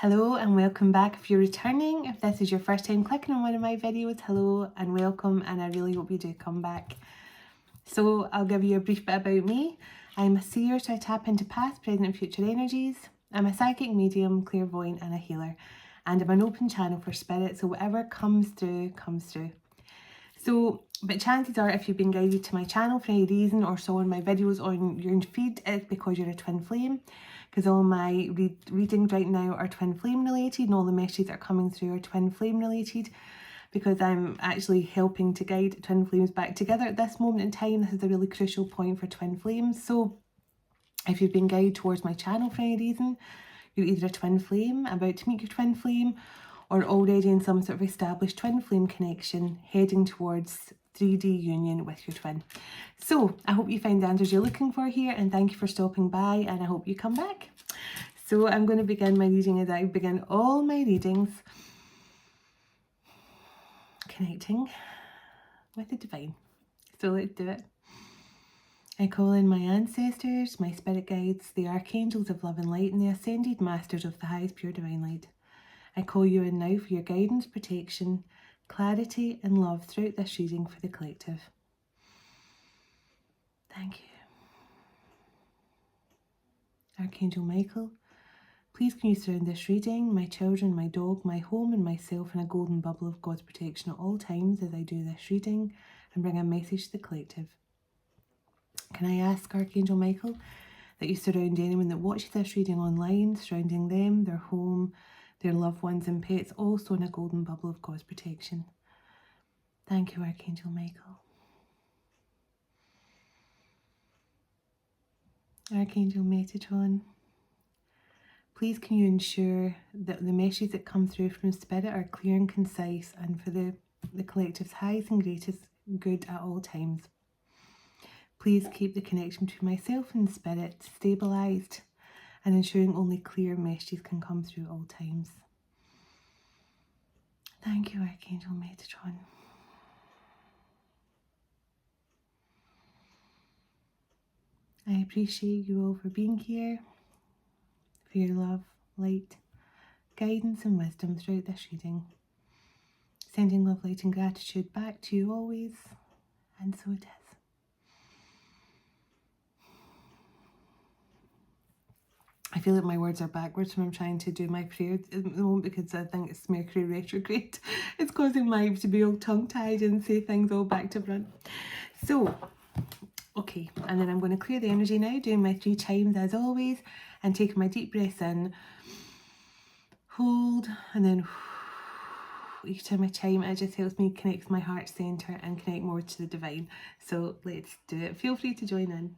Hello and welcome back if you're returning. If this is your first time clicking on one of my videos, hello and welcome, and I really hope you do come back. So I'll give you a brief bit about me. I'm a seer, so I tap into past, present and future energies. I'm a psychic medium, clairvoyant and a healer. And I'm an open channel for spirit, so whatever comes through, comes through. So, but chances are if you've been guided to my channel for any reason or saw my videos on your feed, it's because you're a twin flame. Because all my readings right now are twin flame related, and all the messages that are coming through are twin flame related, because I'm actually helping to guide twin flames back together at this moment in time. This is a really crucial point for twin flames. So if you've been guided towards my channel for any reason, you're either a twin flame, about to meet your twin flame, or already in some sort of established twin flame connection, heading towards 3D union with your twin. So I hope you find the answers you're looking for here, and thank you for stopping by, and I hope you come back. So I'm going to begin my reading as I begin all my readings, connecting with the divine. So let's do it. I call in my ancestors, my spirit guides, the archangels of love and light, and the ascended masters of the highest pure divine light. I call you in now for your guidance, protection, clarity and love throughout this reading for the collective. Thank you. Archangel Michael, please can you surround this reading, my children, my dog, my home and myself in a golden bubble of God's protection at all times as I do this reading and bring a message to the collective. Can I ask Archangel Michael that you surround anyone that watches this reading online, surrounding them, their home, their loved ones and pets, also in a golden bubble of God's protection. Thank you, Archangel Michael. Archangel Metatron, please can you ensure that the messages that come through from Spirit are clear and concise and for the collective's highest and greatest good at all times. Please keep the connection between myself and Spirit stabilised and ensuring only clear messages can come through at all times. Thank you, Archangel Metatron. I appreciate you all for being here, for your love, light, guidance and wisdom throughout this reading. Sending love, light and gratitude back to you always, and so it is. I feel like my words are backwards when I'm trying to do my prayer at the moment because I think it's Mercury retrograde. It's causing my to be all tongue-tied and say things all back to front. So, okay, and then I'm going to clear the energy now, doing my 3 chimes as always, and taking my deep breaths in, hold, and then each time I chime, it just helps me connect my heart centre and connect more to the divine. So let's do it. Feel free to join in.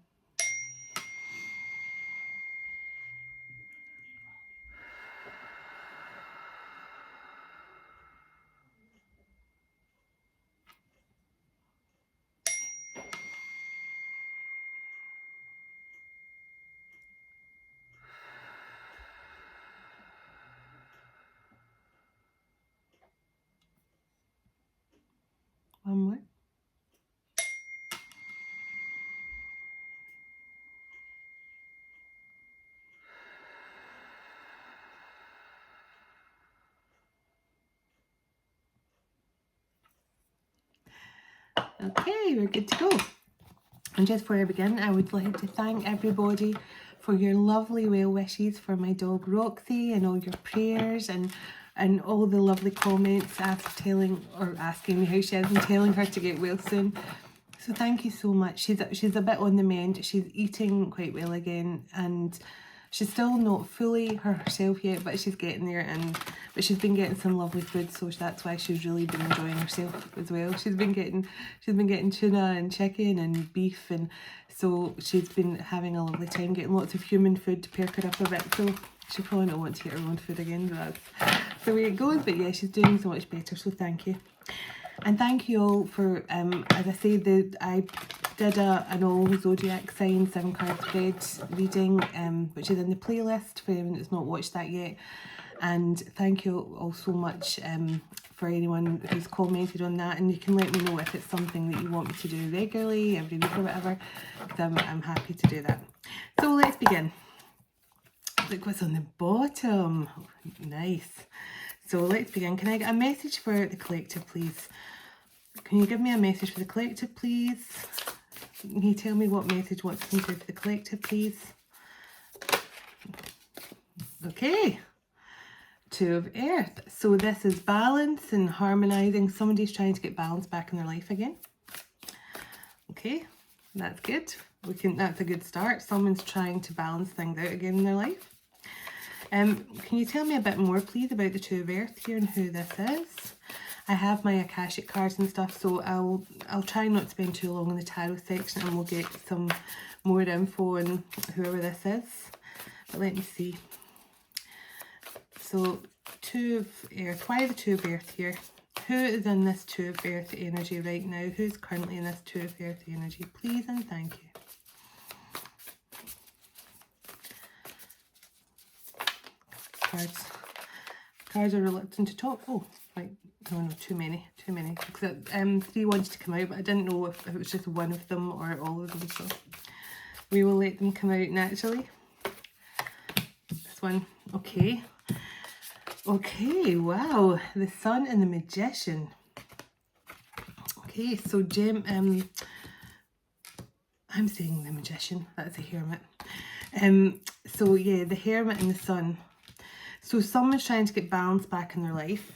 One more. Okay, we're good to go. And just before I begin, I would like to thank everybody for your lovely well wishes for my dog Roxy and all your prayers and all the lovely comments after asking me how she is and telling her to get well soon. So thank you so much. She's a bit on the mend. She's eating quite well again, and she's still not fully herself yet, but she's getting there. But she's been getting some lovely food, so that's why she's really been enjoying herself as well. She's been getting tuna and chicken and beef, and so she's been having a lovely time getting lots of human food to perk her up a bit. So she probably not want to eat her own food again, but that's the way it goes. But yeah, she's doing so much better. So thank you. And thank you all for, as I said, I did an all zodiac sign 7 card spread reading, which is in the playlist for anyone that's not watched that yet. And thank you all so much for anyone who's commented on that. And you can let me know if it's something that you want me to do regularly, every week or whatever, because I'm happy to do that. So let's begin. look what's on the bottom. Nice. So let's begin. Can I get a message for the collective, please? Can you give me a message for the collective, please? Can you tell me what message wants to come through for the collective, please? Okay. Two of Earth. So this is balance and harmonizing. Somebody's trying to get balance back in their life again. Okay, that's good. That's a good start. Someone's trying to balance things out again in their life. Can you tell me a bit more, please, about the Two of Earth here and who this is? I have my Akashic cards and stuff, so I'll try not to spend too long in the tarot section, and we'll get some more info on whoever this is. But let me see. So, Two of Earth. Why the Two of Earth here? Who is in this Two of Earth energy right now? Who's currently in this Two of Earth energy? Please and thank you. Cards are reluctant to talk. Oh, right. No, too many. Because three wanted to come out, but I didn't know if it was just one of them or all of them. So we will let them come out naturally. This one, okay. Okay, wow. The Sun and the Magician. Okay, so I'm saying the Magician. That's a Hermit. So yeah, the Hermit and the Sun. So someone's trying to get balance back in their life.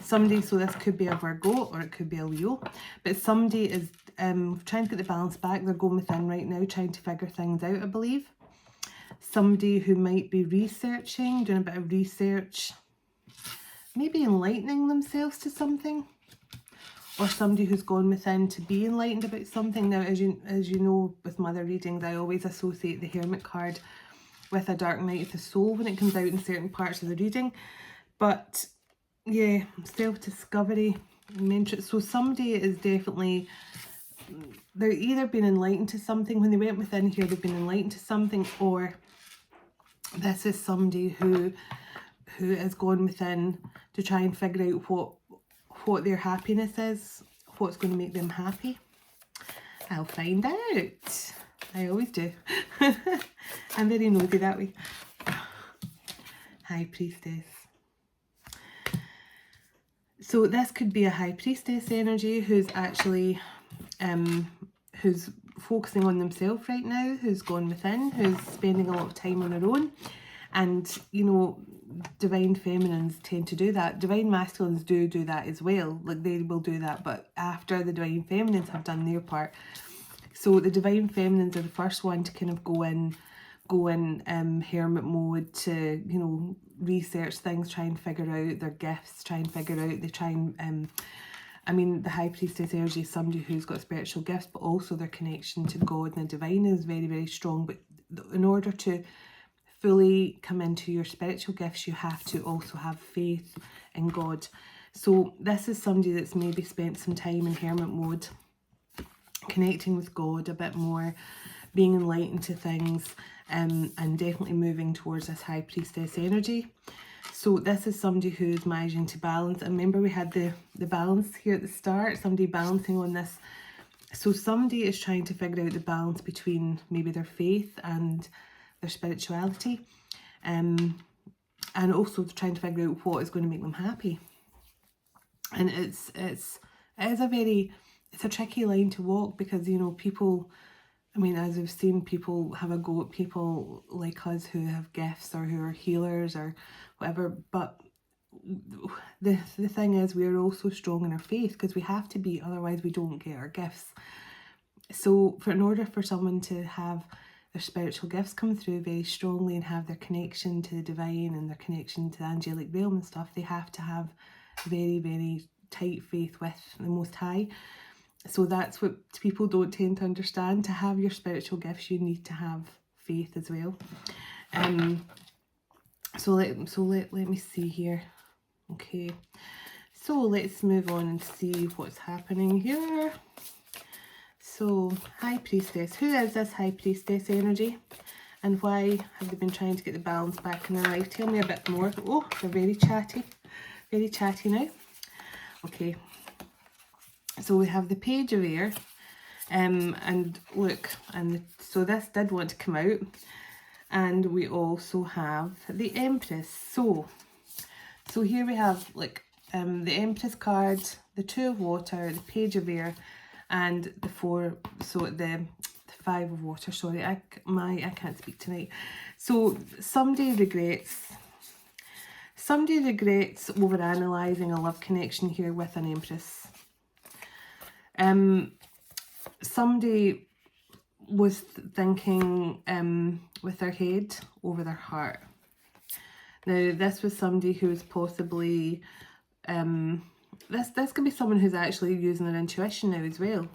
Somebody, so this could be a Virgo or it could be a Leo, but somebody is trying to get the balance back. They're going within right now, trying to figure things out, I believe. Somebody who might be researching, doing a bit of research, maybe enlightening themselves to something, or somebody who's gone within to be enlightened about something. Now, as you know, with mother readings, I always associate the Hermit card with a dark night of the soul when it comes out in certain parts of the reading. But yeah, self-discovery, mentor. So somebody is definitely, they're either been enlightened to something. When they went within here, they've been enlightened to something, or this is somebody who has gone within to try and figure out what their happiness is, what's going to make them happy. I'll find out. I always do. I'm very nosy that way. High Priestess. So this could be a High Priestess energy who's actually, who's focusing on themselves right now, who's gone within, who's spending a lot of time on their own. And, you know, Divine Feminines tend to do that. Divine Masculines do that as well. Like, they will do that, but after the Divine Feminines have done their part. So the Divine Feminines are the first one to kind of go in hermit mode to, you know, research things, try and figure out their gifts, they try and, I mean, the High Priestess energy is somebody who's got spiritual gifts, but also their connection to God and the divine is very, very strong. But in order to fully come into your spiritual gifts, you have to also have faith in God. So this is somebody that's maybe spent some time in hermit mode, connecting with God a bit more, being enlightened to things, and definitely moving towards this High Priestess energy. So this is somebody who's managing to balance. And remember, we had the balance here at the start, somebody balancing on this. So somebody is trying to figure out the balance between maybe their faith and their spirituality, and also trying to figure out what is going to make them happy. And it's a tricky line to walk, because, you know, people, I mean, as we've seen, people have a go at people like us who have gifts or who are healers or whatever, but the thing is, we are also strong in our faith, because we have to be, otherwise we don't get our gifts. So in order for someone to have their spiritual gifts come through very strongly and have their connection to the divine and their connection to the angelic realm and stuff, they have to have very, very tight faith with the Most High. So that's what people don't tend to understand. To have your spiritual gifts, you need to have faith as well. So let me see here. Okay, so let's move on and see what's happening here. So, High Priestess. Who is this High Priestess energy? And why have they been trying to get the balance back in their life? Tell me a bit more. Oh, they're very chatty now. Okay. So we have the Page of Air. And look, so this did want to come out. And we also have the Empress. So here we have like the Empress card, the Two of Water, the Page of Air, and the Four. So the Five of Water. Sorry, I can't speak tonight. So somebody regrets over analysing a love connection here with an Empress. Somebody was thinking with their head over their heart. Now, this was somebody who was possibly, this could be someone who's actually using their intuition now as well.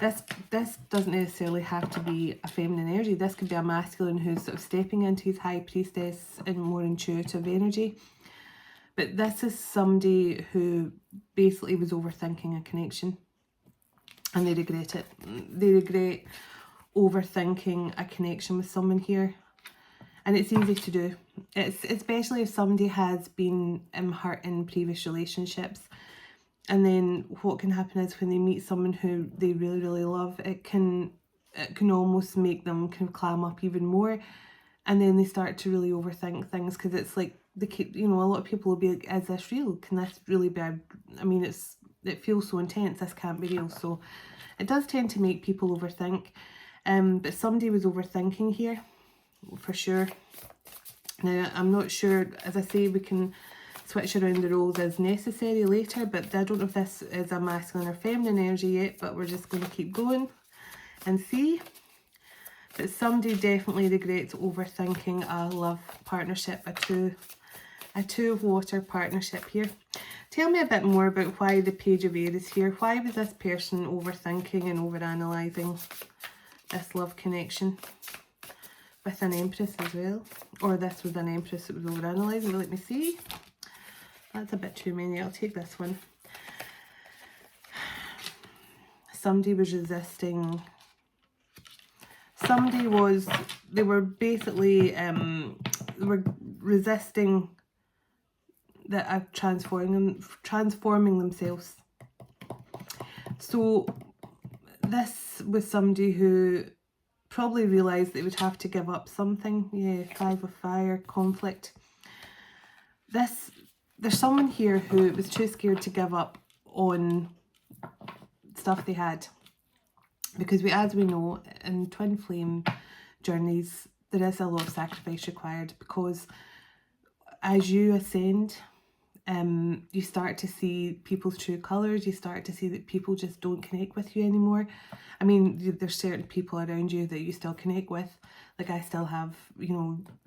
This doesn't necessarily have to be a feminine energy. This could be a masculine who's sort of stepping into his high priestess and more intuitive energy. But this is somebody who basically was overthinking a connection, and they regret it. They regret overthinking a connection with someone here. And it's easy to do. It's especially if somebody has been hurt in previous relationships. And then what can happen is when they meet someone who they really, really love, it can almost make them kind of clam up even more. And then they start to really overthink things, because it's like, a lot of people will be like, is this real? Can this really be? I mean, it feels so intense, this can't be real. So it does tend to make people overthink. But somebody was overthinking here, for sure. Now, I'm not sure, as I say, we can switch around the roles as necessary later, but I don't know if this is a masculine or feminine energy yet, but we're just going to keep going and see. But somebody definitely regrets overthinking a love partnership, a two of water partnership here. Tell me a bit more about why the Page of Air is here. Why was this person overthinking and overanalyzing this love connection with an Empress as well? Or this was an Empress that was overanalyzing. Let me see. That's a bit too many. I'll take this one. Somebody was resisting. They were basically, they were resisting that transforming themselves. So this was somebody who probably realised they would have to give up something. Yeah, Five of Fire, conflict. There's someone here who was too scared to give up on stuff they had. Because as we know, in twin flame journeys, there is a lot of sacrifice required, because as you ascend, you start to see people's true colours. You start to see that people just don't connect with you anymore. I mean, there's certain people around you that you still connect with. Like, I still have,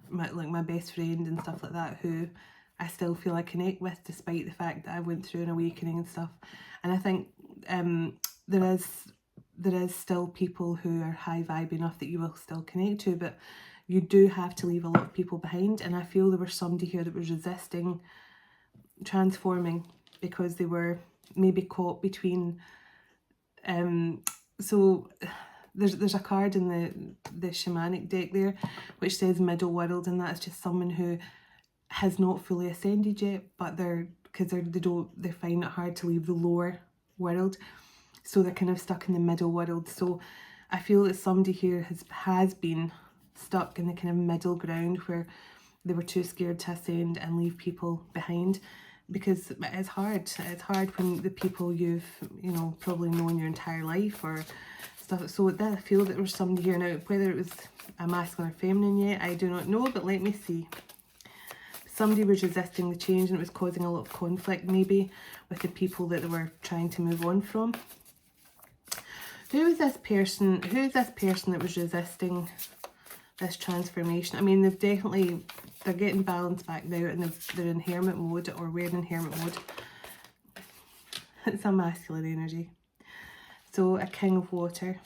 my best friend and stuff like that, who I still feel I connect with, despite the fact that I went through an awakening and stuff. And I think there is still people who are high vibe enough that you will still connect to, but you do have to leave a lot of people behind. And I feel there was somebody here that was resisting transforming, because they were maybe caught between so there's a card in the shamanic deck there which says middle world, and that's just someone who has not fully ascended yet, but they find it hard to leave the lower world, so they're kind of stuck in the middle world. So I feel that somebody here has been stuck in the kind of middle ground where they were too scared to ascend and leave people behind, because it's hard. It's hard when the people you've probably known your entire life or stuff. So I feel that there was somebody here. Now, whether it was a masculine or feminine yet, I do not know, but let me see. Somebody was resisting the change, and it was causing a lot of conflict, maybe with the people that they were trying to move on from. Who is this person? Who is this person that was resisting this transformation? I mean, they're getting balance back now, and they're in hermit mode, or we're in hermit mode. It's a masculine energy. So a King of Water.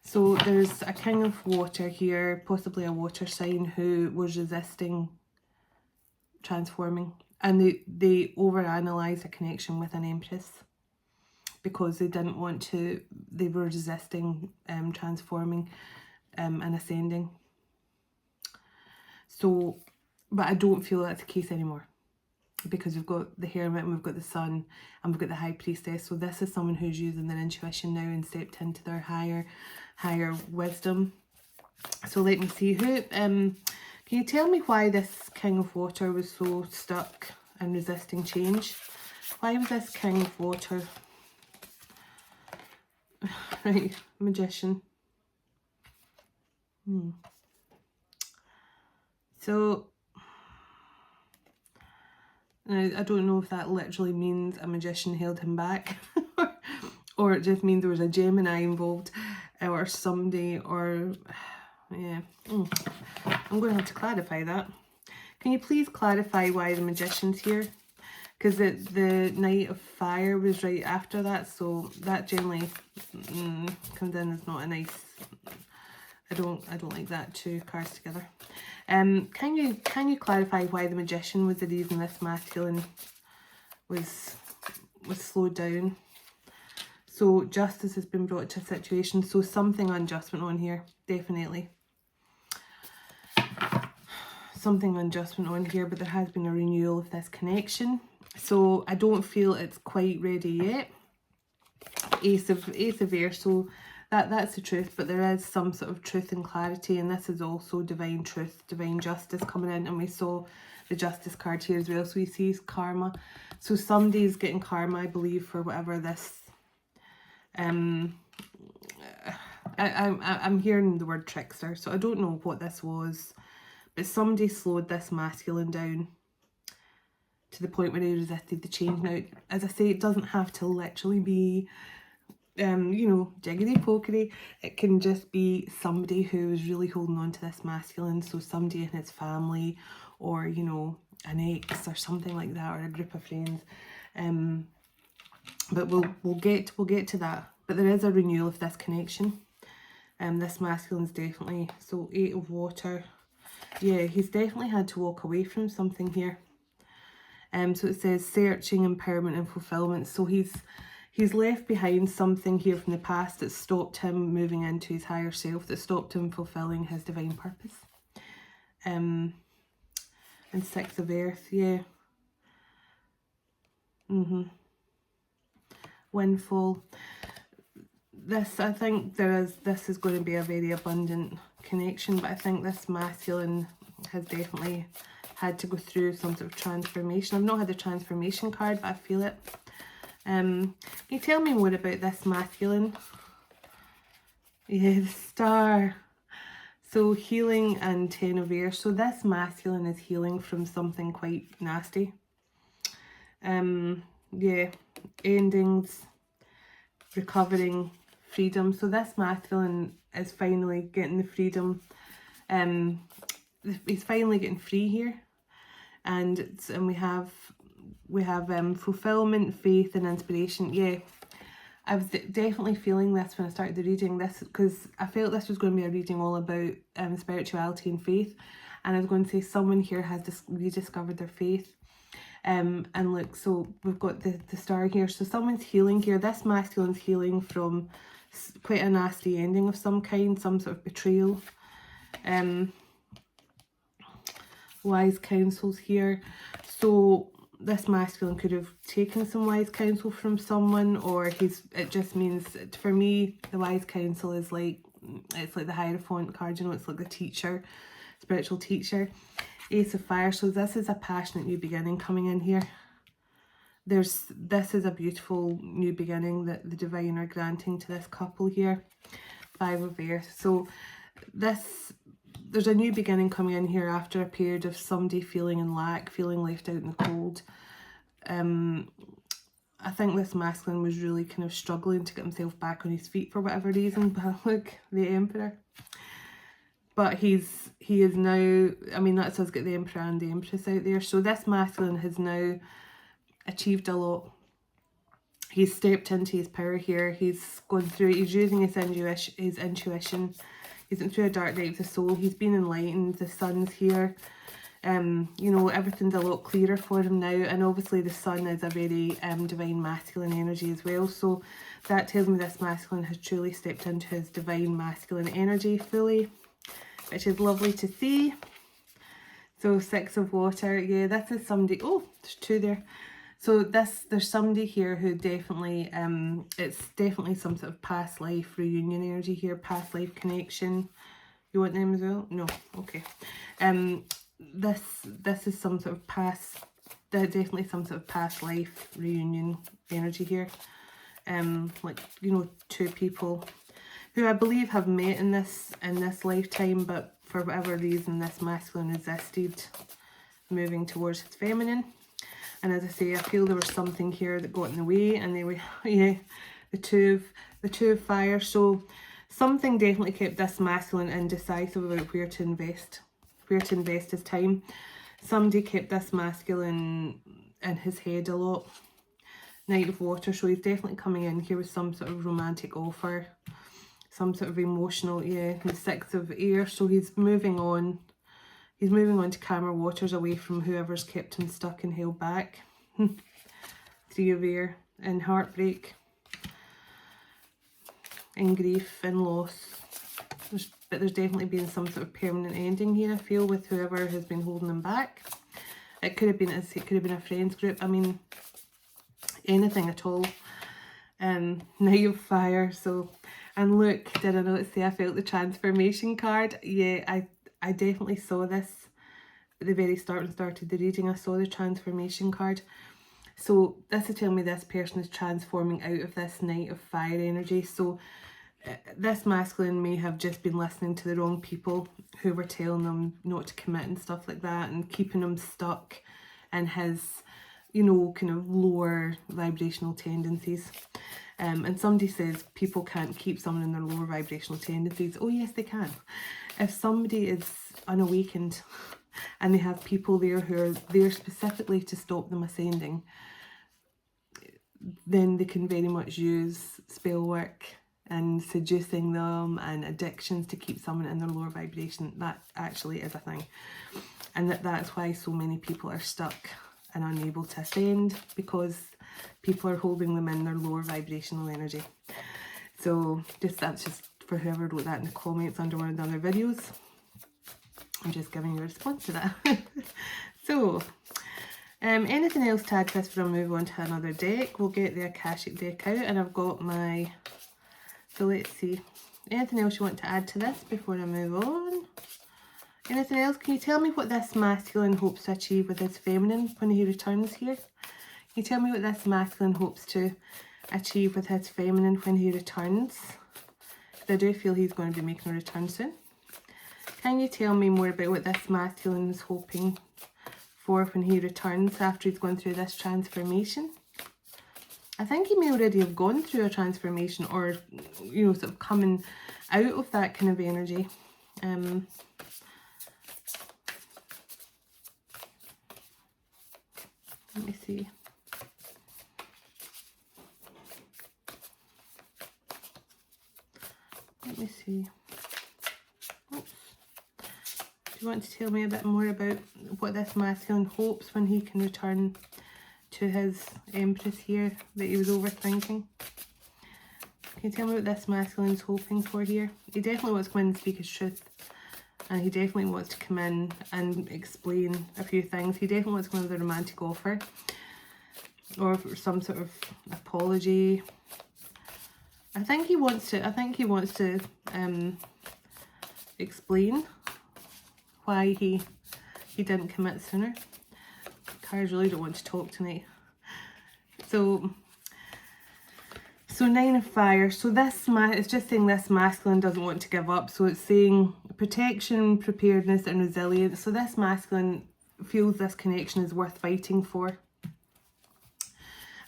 So there's a King of Water here, possibly a water sign, who was resisting transforming, and they overanalyze a connection with an Empress because they didn't want to. They were resisting transforming and ascending. So, but I don't feel that's the case anymore, because we've got the Hermit and we've got the Sun and we've got the High Priestess. So this is someone who's using their intuition now and stepped into their higher wisdom. So let me see who. Can you tell me why this King of Water was so stuck and resisting change? Why was this King of Water? Right, Magician. So now, I don't know if that literally means a magician held him back or it just means there was a Gemini involved or somebody, or yeah. I'm going to have to clarify that. Can you please clarify why the magician's here? Because the Knight of Fire was right after that, so that generally comes in as not a nice. I don't like that, two cards together. Can you clarify why the Magician was the reason this masculine was slowed down? So justice has been brought to a situation, so something unjustment on here, definitely. Something unjustment on here, but there has been a renewal of this connection. So I don't feel it's quite ready yet. Ace of Air, so that's the truth, but there is some sort of truth and clarity, and this is also divine truth, divine justice coming in, and we saw the Justice card here as well, so we see karma. So somebody's getting karma, I believe, for whatever this I'm hearing the word trickster, so I don't know what this was, but somebody slowed this masculine down to the point where he resisted the change. Now, as I say, it doesn't have to literally be you know, jiggity pokery. It can just be somebody who is really holding on to this masculine, so somebody in his family, or you know, an ex or something like that, or a group of friends. But we'll get to that. But there is a renewal of this connection. This masculine's definitely, so 8 of Water. Yeah, he's definitely had to walk away from something here. So it says searching, empowerment and fulfillment. So he's left behind something here from the past that stopped him moving into his higher self, that stopped him fulfilling his divine purpose. And 6 of Earth, yeah. Windfall. This, I think this is going to be a very abundant connection, but I think this masculine has definitely had to go through some sort of transformation. I've not had the transformation card, but I feel it. Can you tell me more about this masculine? Yeah, the Star. So healing and 10 of Air. So this masculine is healing from something quite nasty. Yeah, endings, recovering, freedom. So this masculine is finally getting the freedom. He's finally getting free here, and we have fulfillment, faith and inspiration. Yeah, I was definitely feeling this when I started the reading, this, because I felt this was going to be a reading all about spirituality and faith, and I was going to say someone here has rediscovered their faith. And look, so we've got the Star here, so someone's healing here. This masculine's healing from quite a nasty ending of some kind, some sort of betrayal. Wise counsels here. So this masculine could have taken some wise counsel from someone, or it just means, for me, the wise counsel is like, it's like the Hierophant card, you know, it's like the teacher, spiritual teacher. Ace of Fire, so this is a passionate new beginning coming in here. This is a beautiful new beginning that the divine are granting to this couple here. 5 of Earth. So there's a new beginning coming in here after a period of somebody feeling in lack, feeling left out in the cold. I think this masculine was really kind of struggling to get himself back on his feet for whatever reason, but look, the Emperor. But he is now, I mean, that's us get the Emperor and the Empress out there. So this masculine has now achieved a lot. He's stepped into his power here. He's gone through, he's using his intuition. He's been through a dark night of the soul. He's been enlightened. The sun's here. You know, everything's a lot clearer for him now. And obviously the sun is a very divine masculine energy as well. So that tells me this masculine has truly stepped into his divine masculine energy fully, which is lovely to see. So 6 of Water, yeah, this is somebody, oh, there's 2 there. So there's somebody here who definitely, it's definitely some sort of past life reunion energy here, past life connection. You want them as well? No. Okay. This is some sort of past, definitely some sort of past life reunion energy here. Like, you know, two people who I believe have met in this lifetime, but for whatever reason this masculine resisted moving towards his feminine. And as I say, I feel there was something here that got in the way, and they were, yeah, the two of fire. So something definitely kept this masculine indecisive about where to invest his time. Somebody kept this masculine in his head a lot. Knight of Water, so he's definitely coming in here with some sort of romantic offer, some sort of emotional, yeah. The Six of Air, so he's moving on. He's moving on to calmer waters, away from whoever's kept him stuck and held back. Three of Air, in heartbreak, in grief, in loss. But there's definitely been some sort of permanent ending here, I feel, with whoever has been holding him back. It could have been, a friends group. I mean, anything at all. Knight of Fire. So, and look, did I not say I felt the transformation card? Yeah, I definitely saw this at the very start when I started the reading. I saw the transformation card. So this is telling me this person is transforming out of this Knight of Fire energy. So this masculine may have just been listening to the wrong people who were telling them not to commit and stuff like that, and keeping him stuck in his, you know, kind of lower vibrational tendencies. And somebody says people can't keep someone in their lower vibrational tendencies. Oh yes, they can. If somebody is unawakened and they have people there who are there specifically to stop them ascending, then they can very much use spell work and seducing them and addictions to keep someone in their lower vibration. That actually is a thing. And that's why so many people are stuck and unable to ascend, because people are holding them in their lower vibrational energy. So that's just for whoever wrote that in the comments under one of the other videos. I'm just giving you a response to that. So, anything else to add to this before I move on to another deck? We'll get the Akashic deck out, and I've got my, so let's see. Anything else you want to add to this before I move on? Anything else? Can you tell me what this masculine hopes to achieve with his feminine when he returns here? Can you tell me what this masculine hopes to achieve with his feminine when he returns? Because I do feel he's going to be making a return soon. Can you tell me more about what this masculine is hoping for when he returns after he's gone through this transformation? I think he may already have gone through a transformation, or, you know, sort of coming out of that kind of energy. Let me see. Let me see. Oops. Do you want to tell me a bit more about what this masculine hopes when he can return to his Empress here that he was overthinking? Can you tell me what this masculine is hoping for here? He definitely wants to come in and speak his truth. And he definitely wants to come in and explain a few things. He definitely wants to come in with a romantic offer, or some sort of apology. I think he wants to explain why he didn't commit sooner. Cards really don't want to talk tonight. So Nine of Fire. So this it's just saying this masculine doesn't want to give up. So it's saying protection, preparedness, and resilience. So this masculine feels this connection is worth fighting for.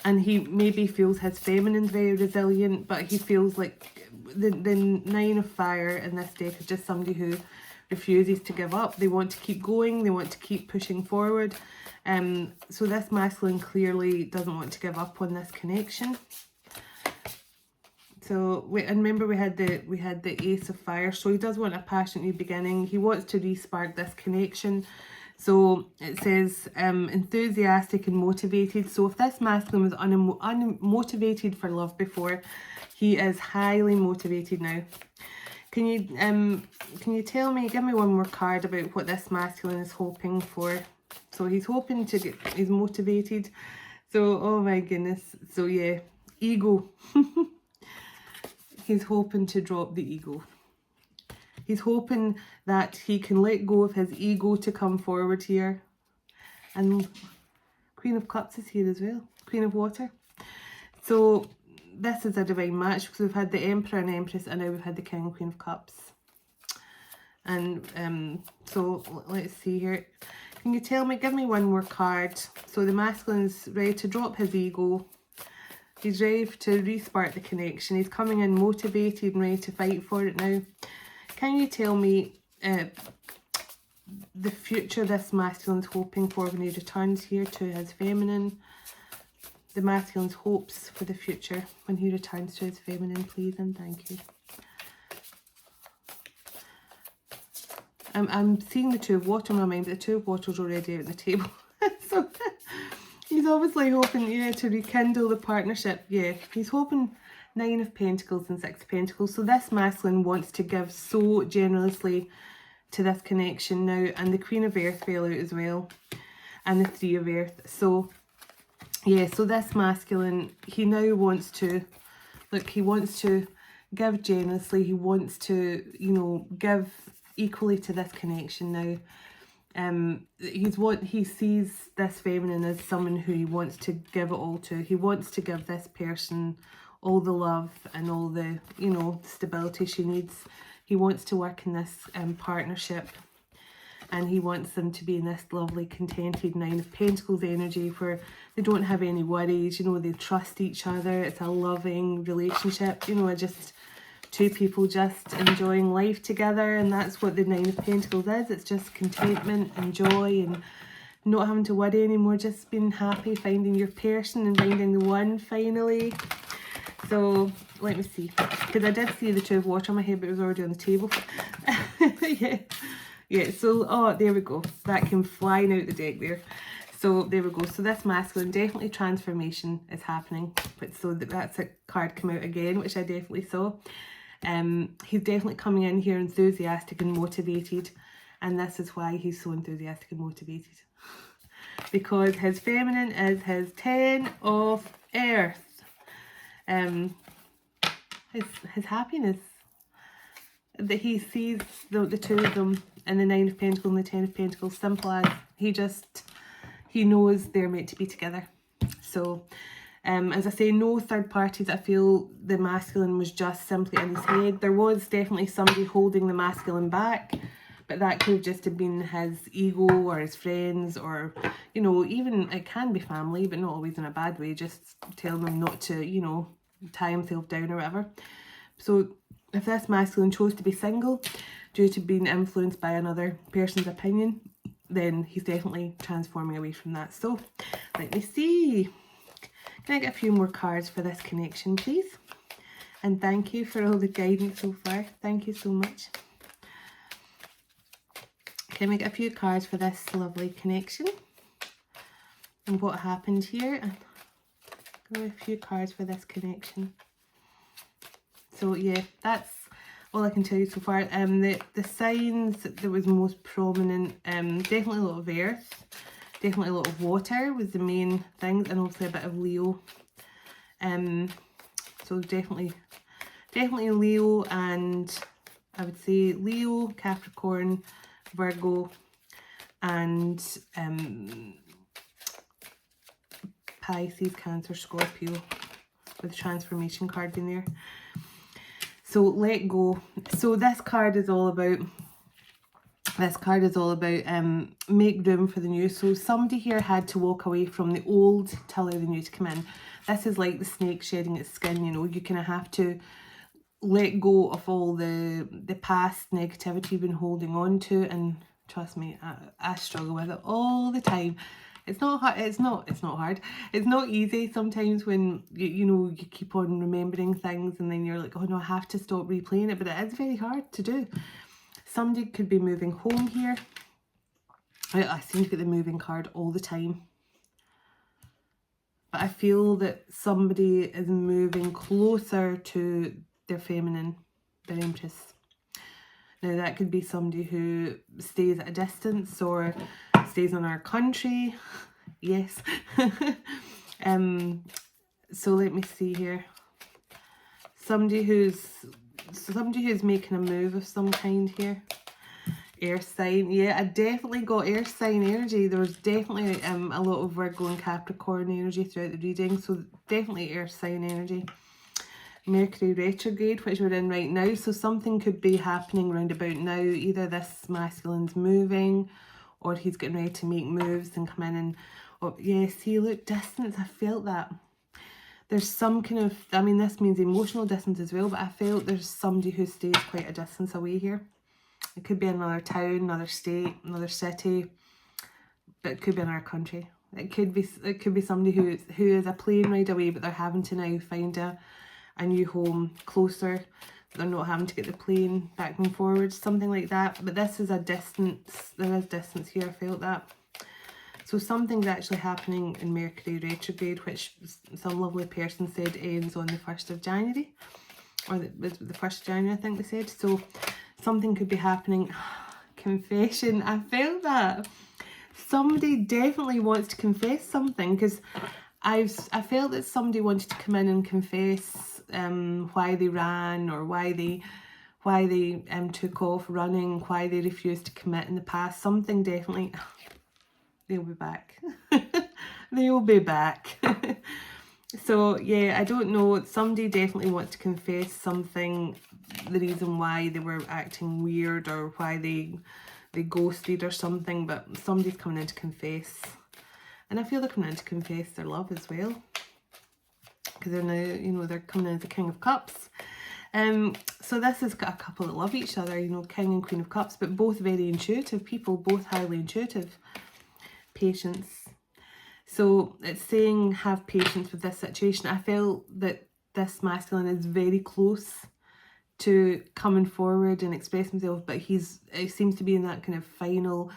And he maybe feels his feminine's very resilient, but he feels like the Nine of Fire in this deck is just somebody who refuses to give up. They want to keep going. They want to keep pushing forward. So this masculine clearly doesn't want to give up on this connection. So and remember we had the Ace of Fire. So he does want a passionate new beginning. He wants to re-spark this connection. So it says enthusiastic and motivated. So if this masculine was unmotivated for love before, he is highly motivated now. Can you tell me, give me one more card about what this masculine is hoping for? So he's hoping to he's motivated. So, oh my goodness. So yeah, ego. He's hoping to drop the ego. He's hoping that he can let go of his ego to come forward here. And Queen of Cups is here as well. Queen of Water. So this is a divine match because we've had the Emperor and Empress, and now we've had the King and Queen of Cups. And so let's see here. Can you tell me, give me one more card. So the masculine's ready to drop his ego. He's ready to re-spark the connection. He's coming in motivated and ready to fight for it now. Can you tell me the future this masculine's hoping for when he returns here to his feminine? The masculine's hopes for the future when he returns to his feminine, please and thank you. I'm seeing the Two of Water in my mind, but the Two of Water's already out on the table. So he's obviously hoping, yeah, to rekindle the partnership. Yeah, he's hoping 9 of Pentacles and 6 of Pentacles. So this masculine wants to give so generously to this connection now. And the Queen of Earth fell out as well. And the 3 of Earth. So, yeah, so this masculine, he now wants to, look, he wants to give generously. He wants to, you know, give equally to this connection now. He sees this feminine as someone who he wants to give it all to. He wants to give this person all the love and all the, you know, stability she needs. He wants to work in this partnership, and he wants them to be in this lovely contented 9 of Pentacles energy where they don't have any worries, you know, they trust each other. It's a loving relationship, you know, just two people just enjoying life together. And that's what the 9 of Pentacles is. It's just contentment and joy and not having to worry anymore, just being happy, finding your person and finding the one finally. So let me see, because I did see the Two of Water in my head, but it was already on the table. Yeah, so, oh, there we go. That came flying out the deck there. So there we go. So this masculine, definitely transformation is happening. But so that's a card come out again, which I definitely saw. He's definitely coming in here enthusiastic and motivated. And this is why he's so enthusiastic and motivated. Because his feminine is his 10 of Earth. His happiness. That he sees the two of them and the 9 of Pentacles and the 10 of Pentacles, simple as he knows they're meant to be together. So as I say, no third parties. I feel the masculine was just simply in his head. There was definitely somebody holding the masculine back, but that could have just have been his ego or his friends, or, you know, even it can be family, but not always in a bad way, just telling him not to, you know, tie himself down or whatever. So if this masculine chose to be single due to being influenced by another person's opinion, then he's definitely transforming away from that. So let me see. Can I get a few more cards for this connection, please? And thank you for all the guidance so far. Thank you so much. Can we get a few cards for this lovely connection and what happened here? And a few cards for this connection. So yeah, that's all I can tell you so far. The signs that was most prominent, definitely a lot of earth, definitely a lot of water was the main things, and also a bit of Leo. So definitely Leo, and I would say Leo, Capricorn, Virgo, and Pisces, Cancer, Scorpio, with the transformation card in there. So let go. So this card is all about make room for the new. So somebody here had to walk away from the old to allow the new to come in. This is like the snake shedding its skin, you know. You kind of have to let go of all the past negativity you've been holding on to, and trust me, I struggle with it all the time. It's not hard. It's not hard. It's not easy sometimes when you know you keep on remembering things, and then you're like, oh no, I have to stop replaying it. But it is very hard to do. Somebody could be moving home here. I seem to get the moving card all the time. But I feel that somebody is moving closer to their feminine, their Empress. Now that could be somebody who stays at a distance or stays in our country. Yes. So let me see here. Somebody who's somebody who's making a move of some kind here. Air sign, yeah, I definitely got air sign energy. There was definitely a lot of Virgo and Capricorn energy throughout the reading, so definitely air sign energy. Mercury retrograde, which we're in right now, so something could be happening round about now. Either this masculine's moving, or he's getting ready to make moves and come in and, oh yeah, see, look, distance, I felt that. There's some kind of, I mean, this means emotional distance as well, but I felt there's somebody who stays quite a distance away here. It could be another town, another state, another city, but it could be another country. It could be somebody who is a plane ride away, but they're having to now find a new home closer. They're not having to get the plane back and forwards, something like that. But this is a distance. There is distance here. I felt that. So something's actually happening in Mercury retrograde, which some lovely person said ends on the 1st of January, or the 1st of January, I think they said. So something could be happening. Confession, I felt that. Somebody definitely wants to confess something, because I felt that somebody wanted to come in and confess why they ran, or why they took off running, why they refused to commit in the past. Something definitely, they'll be back. They'll be back. So yeah, I don't know, somebody definitely wants to confess something, the reason why they were acting weird, or why they ghosted or something, but somebody's coming in to confess. And I feel they're coming in to confess their love as well, because they're now, you know, they're coming in as the King of Cups. So this is a couple that love each other, you know, King and Queen of Cups, but both very intuitive people, both highly intuitive. Patience. So it's saying have patience with this situation. I felt that this masculine is very close to coming forward and express himself, but it seems to be in that kind of final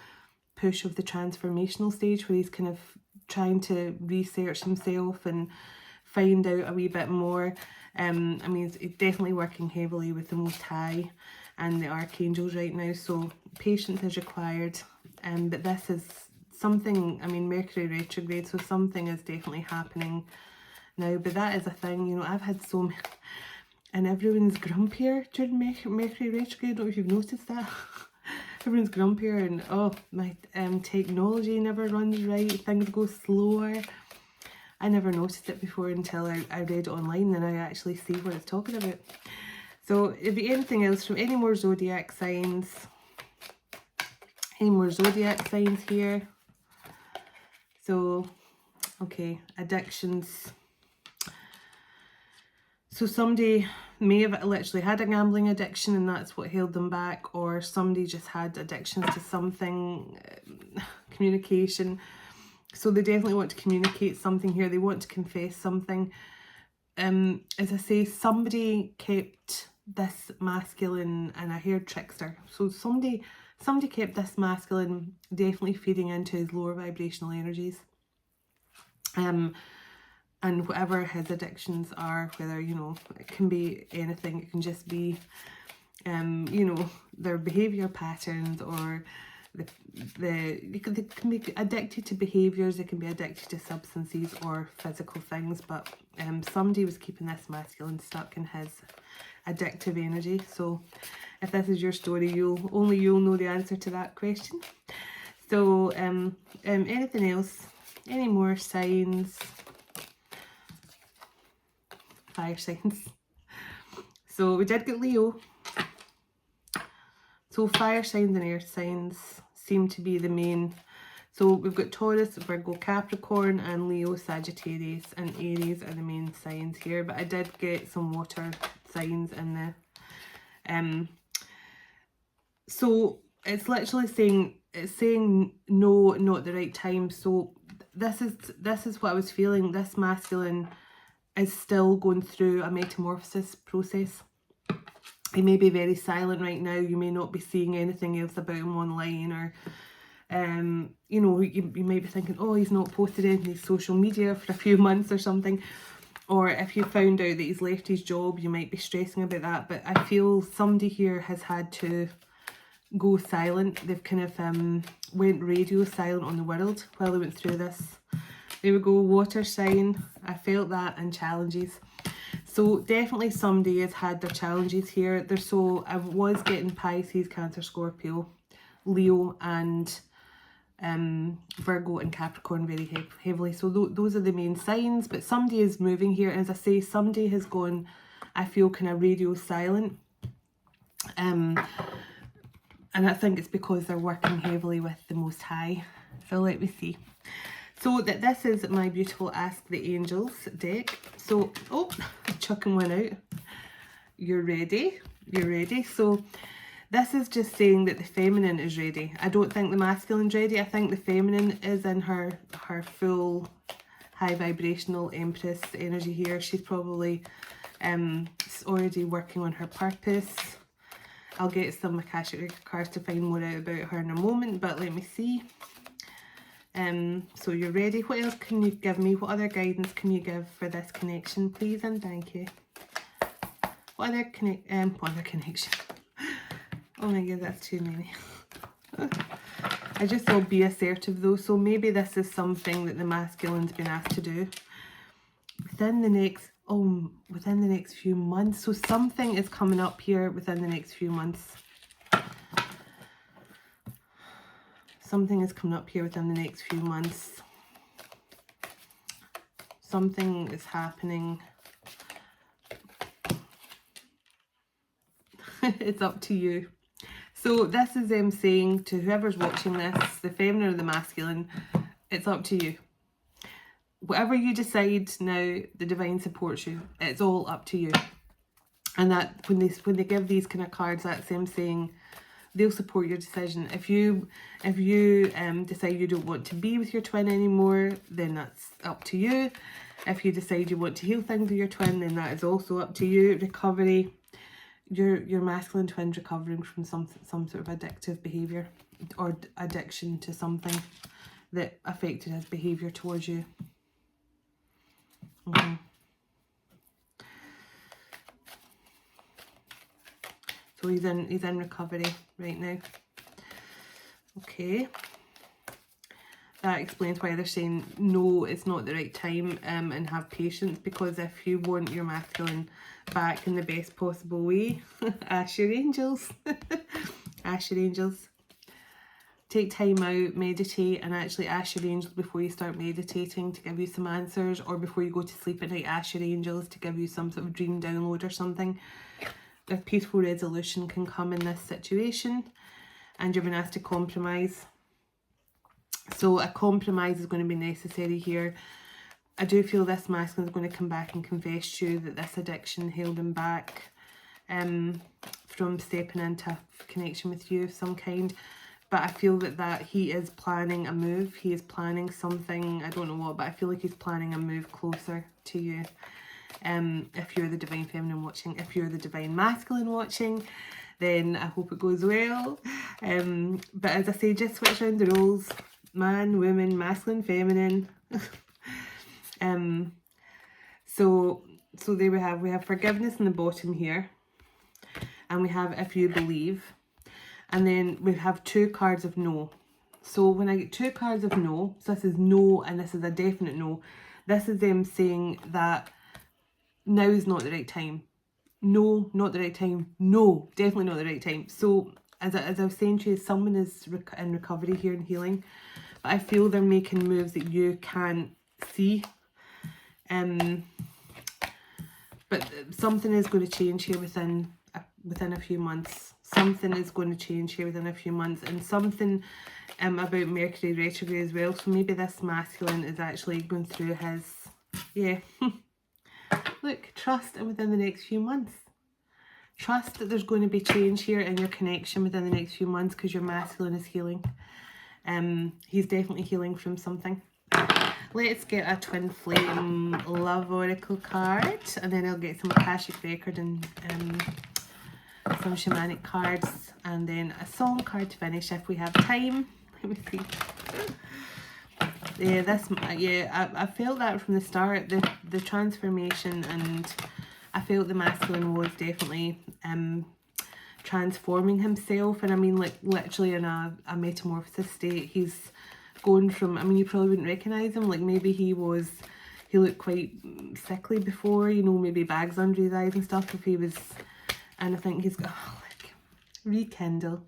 push of the transformational stage, where he's kind of trying to research himself and find out a wee bit more. I mean, he's definitely working heavily with the Most High and the archangels right now, so patience is required. But this is something, I mean, Mercury retrograde, so something is definitely happening now. But that is a thing, you know, I've had so many, and everyone's grumpier during Mercury retrograde. I don't know if you've noticed that. Everyone's grumpier, and oh, my technology never runs right, things go slower. I never noticed it before until I read it online, and I actually see what it's talking about. So if anything else from any more zodiac signs, here. So, okay, addictions. So somebody may have literally had a gambling addiction, and that's what held them back, or somebody just had addictions to something, communication. So they definitely want to communicate something here. They want to confess something. As I say, somebody kept this masculine, and I heard trickster. So somebody kept this masculine definitely feeding into his lower vibrational energies. And whatever his addictions are, whether, you know, it can be anything, it can just be, you know, their behaviour patterns, or they can be addicted to behaviours, they can be addicted to substances or physical things, but somebody was keeping this masculine stuck in his addictive energy. So if this is your story, only you'll know the answer to that question. So anything else, any more signs? Fire signs. So we did get Leo. So fire signs and air signs seem to be the main. So we've got Taurus, Virgo, Capricorn, and Leo, Sagittarius, and Aries are the main signs here. But I did get some water signs in the. So it's literally saying no, not the right time. So this is what I was feeling. This masculine is still going through a metamorphosis process. He may be very silent right now. You may not be seeing anything else about him online, or you know, you might be thinking, oh, he's not posted anything on his social media for a few months or something. Or if you found out that he's left his job, you might be stressing about that. But I feel somebody here has had to go silent. They've kind of went radio silent on the world while they went through this. There we go, water sign. I felt that, and challenges. So definitely somebody has had their challenges here. I was getting Pisces, Cancer, Scorpio, Leo and Virgo and Capricorn very heavily. So those are the main signs, but somebody is moving here. As I say, somebody has gone, I feel, kind of radio silent. And I think it's because they're working heavily with the Most High. So let me see. So this is my beautiful Ask the Angels deck. So, oh, chucking one out. You're ready. You're ready. So this is just saying that the feminine is ready. I don't think the masculine's ready. I think the feminine is in her full high vibrational Empress energy here. She's probably already working on her purpose. I'll get some Akashic cards to find more out about her in a moment, but let me see. So you're ready. What else can you give me? What other guidance can you give for this connection, please? And thank you. What other connection? Oh my god, that's too many. I just will be assertive though, so maybe this is something that the masculine's been asked to do within the next few months. So something is coming up here within the next few months. Something is coming up here within the next few months. Something is happening. It's up to you. So this is them saying to whoever's watching this, the feminine or the masculine, it's up to you. Whatever you decide now, the divine supports you. It's all up to you. And that when they give these kind of cards, that's them saying they'll support your decision. If you decide you don't want to be with your twin anymore, then that's up to you. If you decide you want to heal things with your twin, then that is also up to you. Recovery, your masculine twin's recovering from some sort of addictive behaviour or addiction to something that affected his behaviour towards you. So he's in recovery right now. Okay. That explains why they're saying no, it's not the right time, and have patience, because if you want your masculine back in the best possible way, ask your angels. Ask your angels. Take time out, meditate, and actually ask your angels before you start meditating to give you some answers, or before you go to sleep at night, ask your angels to give you some sort of dream download or something. A peaceful resolution can come in this situation, and you're being asked to compromise. So a compromise is going to be necessary here. I do feel this masculine is going to come back and confess to you that this addiction held him back from stepping into connection with you of some kind. But I feel that he is planning a move. He is planning something, I don't know what, but I feel like he's planning a move closer to you. If you're the divine feminine watching. If you're the divine masculine watching, then I hope it goes well. But as I say, just switch around the roles. Man, woman, masculine, feminine. So there we have forgiveness in the bottom here. And we have if you believe. And then we have 2 cards of no. So when I get 2 cards of no, so this is no and this is a definite no. This is them saying that now is not the right time. No, not the right time. No, definitely not the right time. So as I was saying to you, someone is in recovery here and healing. But I feel they're making moves that you can't see. But something is going to change here within a few months. Something is going to change here within a few months. And something about Mercury retrograde as well. So maybe this masculine is actually going through his... Yeah. Look, trust within the next few months. Trust that there's going to be change here in your connection within the next few months, because your masculine is healing. He's definitely healing from something. Let's get a twin flame love oracle card, and then I'll get some Akashic record and some shamanic cards, and then a song card to finish if we have time. Let me see. Yeah, I felt that from the start, the transformation, and I felt the masculine was definitely transforming himself, and I mean like literally in a metamorphosis state. He's going from, I mean, you probably wouldn't recognise him, like maybe he was he looked quite sickly before, you know, maybe bags under his eyes and stuff if he was, and I think he's got, oh, look, rekindle.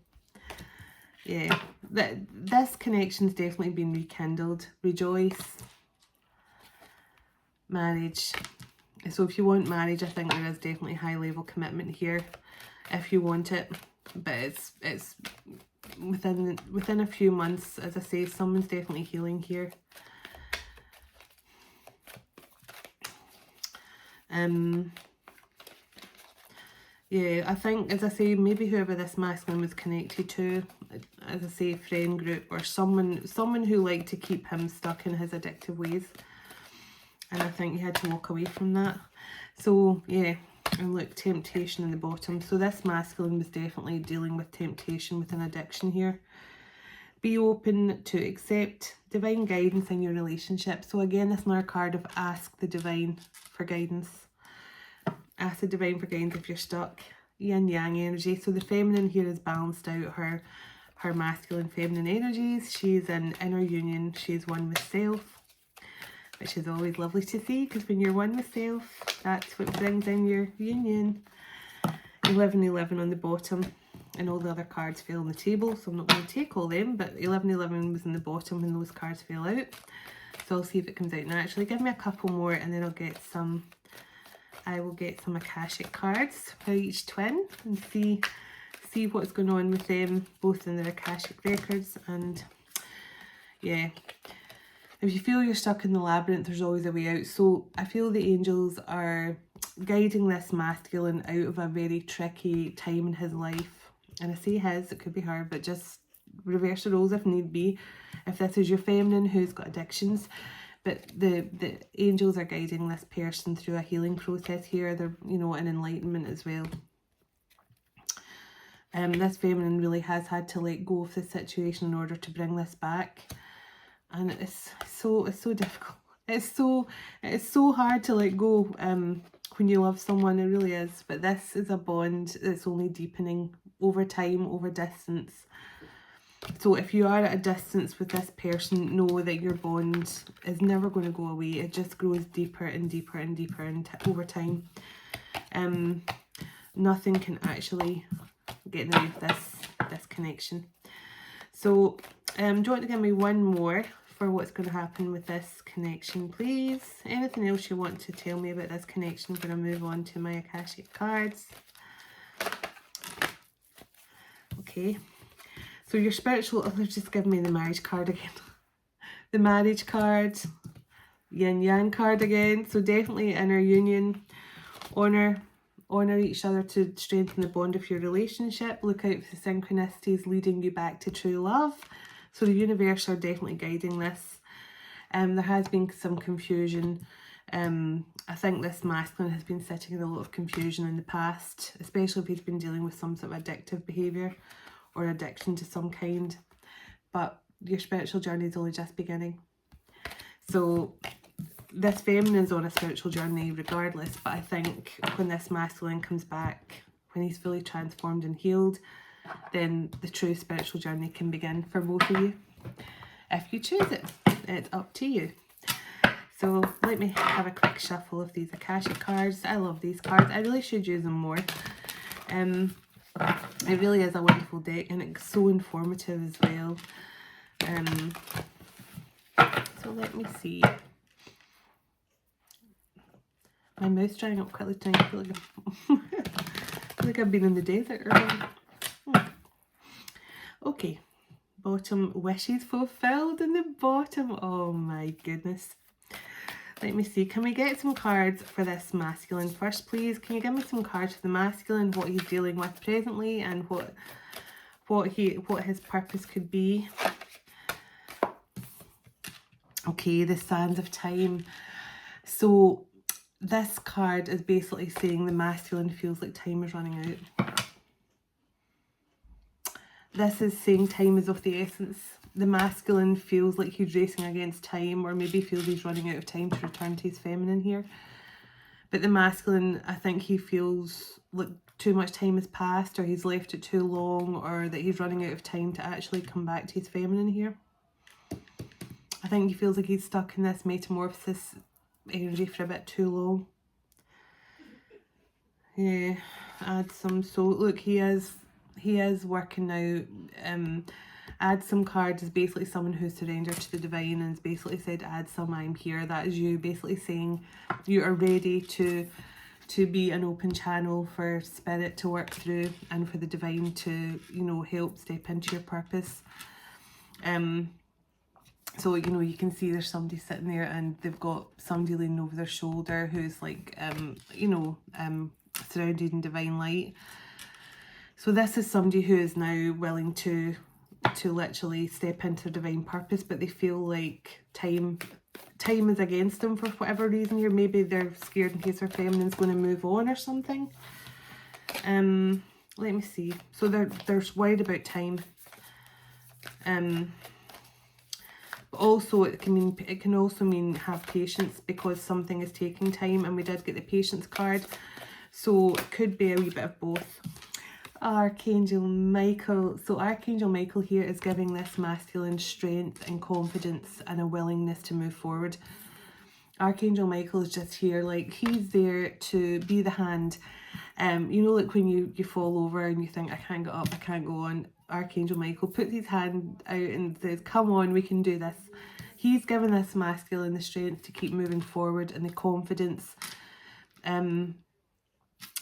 Yeah, this connection's definitely been rekindled. Rejoice. Marriage. So if you want marriage, I think there is definitely high level commitment here if you want it, but it's within a few months. As I say, someone's definitely healing here. Yeah, I think, as I say, maybe whoever this masculine was connected to, as I say, friend group or someone who liked to keep him stuck in his addictive ways. And I think he had to walk away from that. So, yeah, and look, temptation in the bottom. So this masculine was definitely dealing with temptation with an addiction here. Be open to accept divine guidance in your relationship. So again, this is another card of ask the divine for guidance. Ask the divine for guidance if you're stuck. Yin yang energy. So the feminine here has balanced out her masculine feminine energies. She's in inner union. She's one with self, which is always lovely to see, because when you're one with self, that's what brings in your union. 1111 on the bottom, and all the other cards fell on the table, so I'm not going to take all them, but 1111 was in the bottom when those cards fell out. So I'll see if it comes out naturally. Give me a couple more and then I will get some Akashic cards for each twin and see what's going on with them, both in their Akashic records. And yeah, if you feel you're stuck in the labyrinth, there's always a way out. So I feel the angels are guiding this masculine out of a very tricky time in his life. And I say his, it could be her, but just reverse the roles if need be. If this is your feminine who's got addictions. But the angels are guiding this person through a healing process here. They're, you know, an enlightenment as well. This feminine really has had to let go of the situation in order to bring this back. And it's so difficult. It's so hard to let go when you love someone, it really is. But this is a bond that's only deepening over time, over distance. So if you are at a distance with this person, know that your bond is never going to go away. It just grows deeper and deeper and deeper over time. Nothing can actually get in the way of this connection. So do you want to give me one more for what's going to happen with this connection, please? Anything else you want to tell me about this connection? I'm going to move on to my Akashic cards. Okay. So your spiritual, let's just give me the marriage card again. The marriage card, yin yang card again. So definitely inner union, honor each other to strengthen the bond of your relationship. Look out for the synchronicities leading you back to true love. So the universe are definitely guiding this. There has been some confusion. I think this masculine has been sitting in a lot of confusion in the past, especially if he's been dealing with some sort of addictive behaviour or addiction to some kind. But your spiritual journey is only just beginning. So this feminine is on a spiritual journey regardless, but I think when this masculine comes back, when he's fully transformed and healed, then the true spiritual journey can begin for both of you. If you choose it, it's up to you. So let me have a quick shuffle of these Akashic cards. I love these cards. I really should use them more. It really is a wonderful deck, and it's so informative as well. So let me see. My mouth's drying up quickly tonight. I feel like I've been in the desert earlier. Okay, bottom, wishes fulfilled in the bottom. Oh my goodness. Let me see, can we get some cards for this masculine first, please? Can you give me some cards for the masculine, what he's dealing with presently, and what his purpose could be? Okay, the Sands of Time. So this card is basically saying the masculine feels like time is running out. This is saying time is of the essence. The masculine feels like he's racing against time, or maybe feels he's running out of time to return to his feminine here. But the masculine, I think he feels like too much time has passed, or he's left it too long, or that he's running out of time to actually come back to his feminine here. I think he feels like he's stuck in this metamorphosis energy for a bit too long. Yeah, add some. So look, he is working now. Add some cards is basically someone who's surrendered to the divine and has basically said, add some, I'm here. That is you basically saying you are ready to be an open channel for spirit to work through and for the divine to, you know, help step into your purpose. So, you know, you can see there's somebody sitting there and they've got somebody leaning over their shoulder who's like, you know, surrounded in divine light. So this is somebody who is now willing to literally step into their divine purpose, but they feel like time is against them for whatever reason here. Maybe they're scared in case their feminine's going to move on or something. Let me see. So they're worried about time. But also it can also mean have patience because something is taking time, and we did get the patience card. So it could be a wee bit of both. Archangel Michael. So Archangel Michael here is giving this masculine strength and confidence and a willingness to move forward. Archangel Michael is just here, like he's there to be the hand. You know, like when you fall over and you think, I can't get up, I can't go on. Archangel Michael puts his hand out and says, come on, we can do this. He's given this masculine the strength to keep moving forward and the confidence.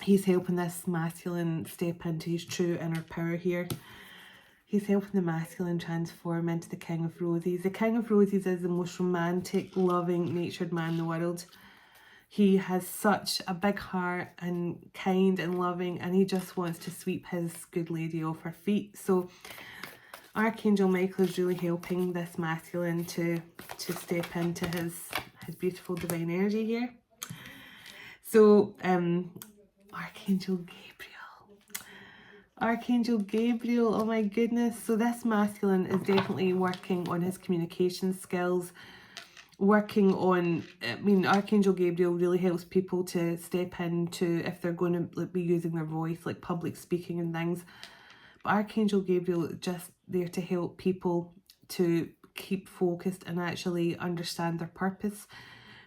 He's helping this masculine step into his true inner power here. He's helping the masculine transform into the King of Roses. The King of Roses is the most romantic, loving, natured man in the world. He has such a big heart and kind and loving, and he just wants to sweep his good lady off her feet. So Archangel Michael is really helping this masculine to step into his beautiful divine energy here. So Archangel Gabriel, oh my goodness. So this masculine is definitely working on his communication skills, working on, I mean, Archangel Gabriel really helps people to step into, if they're going to like be using their voice, like public speaking and things. But Archangel Gabriel is just there to help people to keep focused and actually understand their purpose.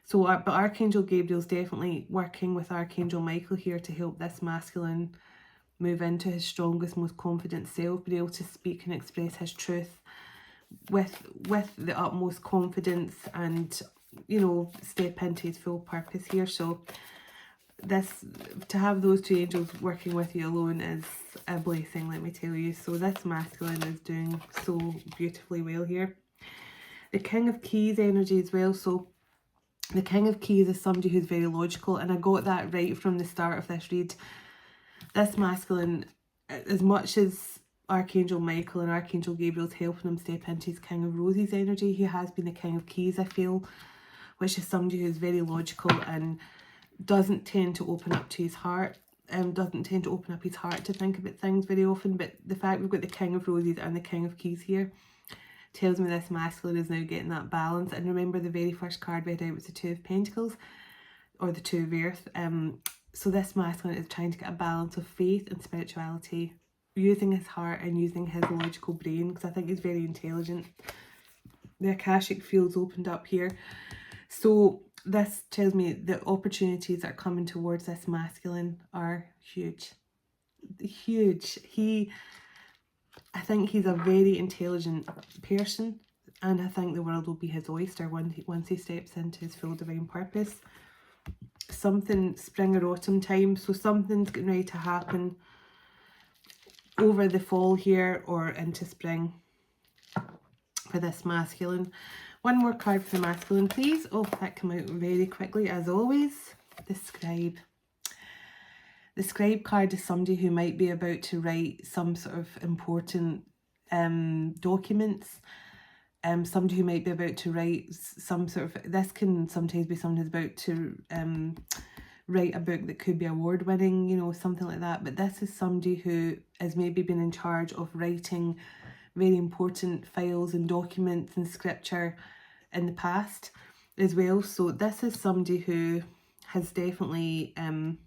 So, but Archangel Gabriel's definitely working with Archangel Michael here to help this masculine move into his strongest, most confident self, be able to speak and express his truth with the utmost confidence and, you know, step into his full purpose here. So this, to have those two angels working with you alone is a blessing, let me tell you. So this masculine is doing so beautifully well here. The King of Keys energy as well. So the King of Keys is somebody who's very logical, and I got that right from the start of this read. This masculine, as much as Archangel Michael and Archangel Gabriel's helping him step into his King of Roses energy, he has been the King of Keys, I feel, which is somebody who's very logical and doesn't tend to open up to his heart, doesn't tend to open up his heart to think about things very often. But the fact we've got the King of Roses and the King of Keys here tells me this masculine is now getting that balance. And remember, the very first card read out was the Two of Pentacles, or the Two of Earth. So this masculine is trying to get a balance of faith and spirituality, using his heart and using his logical brain, because I think he's very intelligent. The Akashic field's opened up here. So this tells me the opportunities that are coming towards this masculine are huge. Huge. I think he's a very intelligent person, and I think the world will be his oyster once he steps into his full divine purpose. Something spring or autumn time, so something's getting ready to happen over the fall here or into spring for this masculine. One more card for the masculine, please. Oh, that came out very quickly as always. The Scribe. The Scribe card is somebody who might be about to write some sort of important documents. Somebody who might be about to write some sort of, this can sometimes be someone who's about to write a book that could be award winning, you know, something like that. But this is somebody who has maybe been in charge of writing very important files and documents and scripture in the past as well. So this is somebody who has definitely and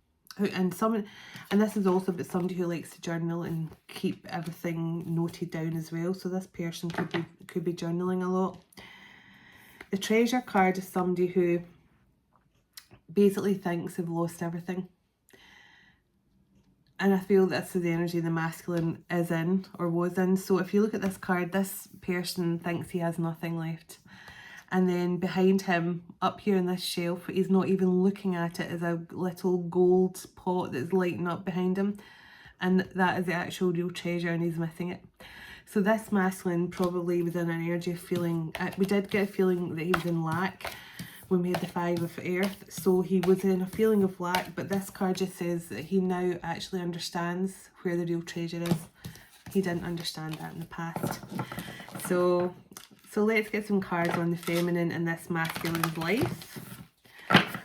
this is also about somebody who likes to journal and keep everything noted down as well. So this person could be journaling a lot. The Treasure card is somebody who basically thinks they've lost everything. And I feel that's the energy the masculine is in or was in. So if you look at this card, this person thinks he has nothing left. And then behind him, up here in this shelf, he's not even looking at it, is a little gold pot that's lighting up behind him. And that is the actual real treasure, and he's missing it. So this masculine probably was in an energy of feeling, we did get a feeling that he was in lack when we had the Five of Earth. So he was in a feeling of lack, but this card just says that he now actually understands where the real treasure is. He didn't understand that in the past. So let's get some cards on the feminine in this masculine's life.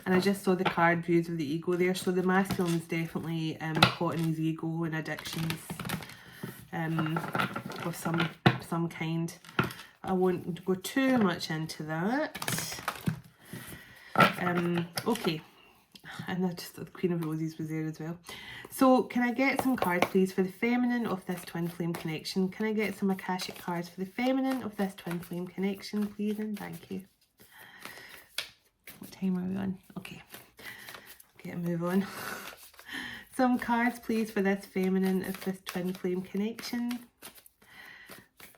And I just saw the card views of the ego there. So the masculine is definitely caught in his ego and addictions of some kind. I won't go too much into that. Okay. And the Queen of Roses was there as well. So can I get some cards, please, for the feminine of this twin flame connection? Can I get some Akashic cards for the feminine of this twin flame connection, please? And thank you. What time are we on? Okay. Okay, move on. Some cards, please, for this feminine of this twin flame connection.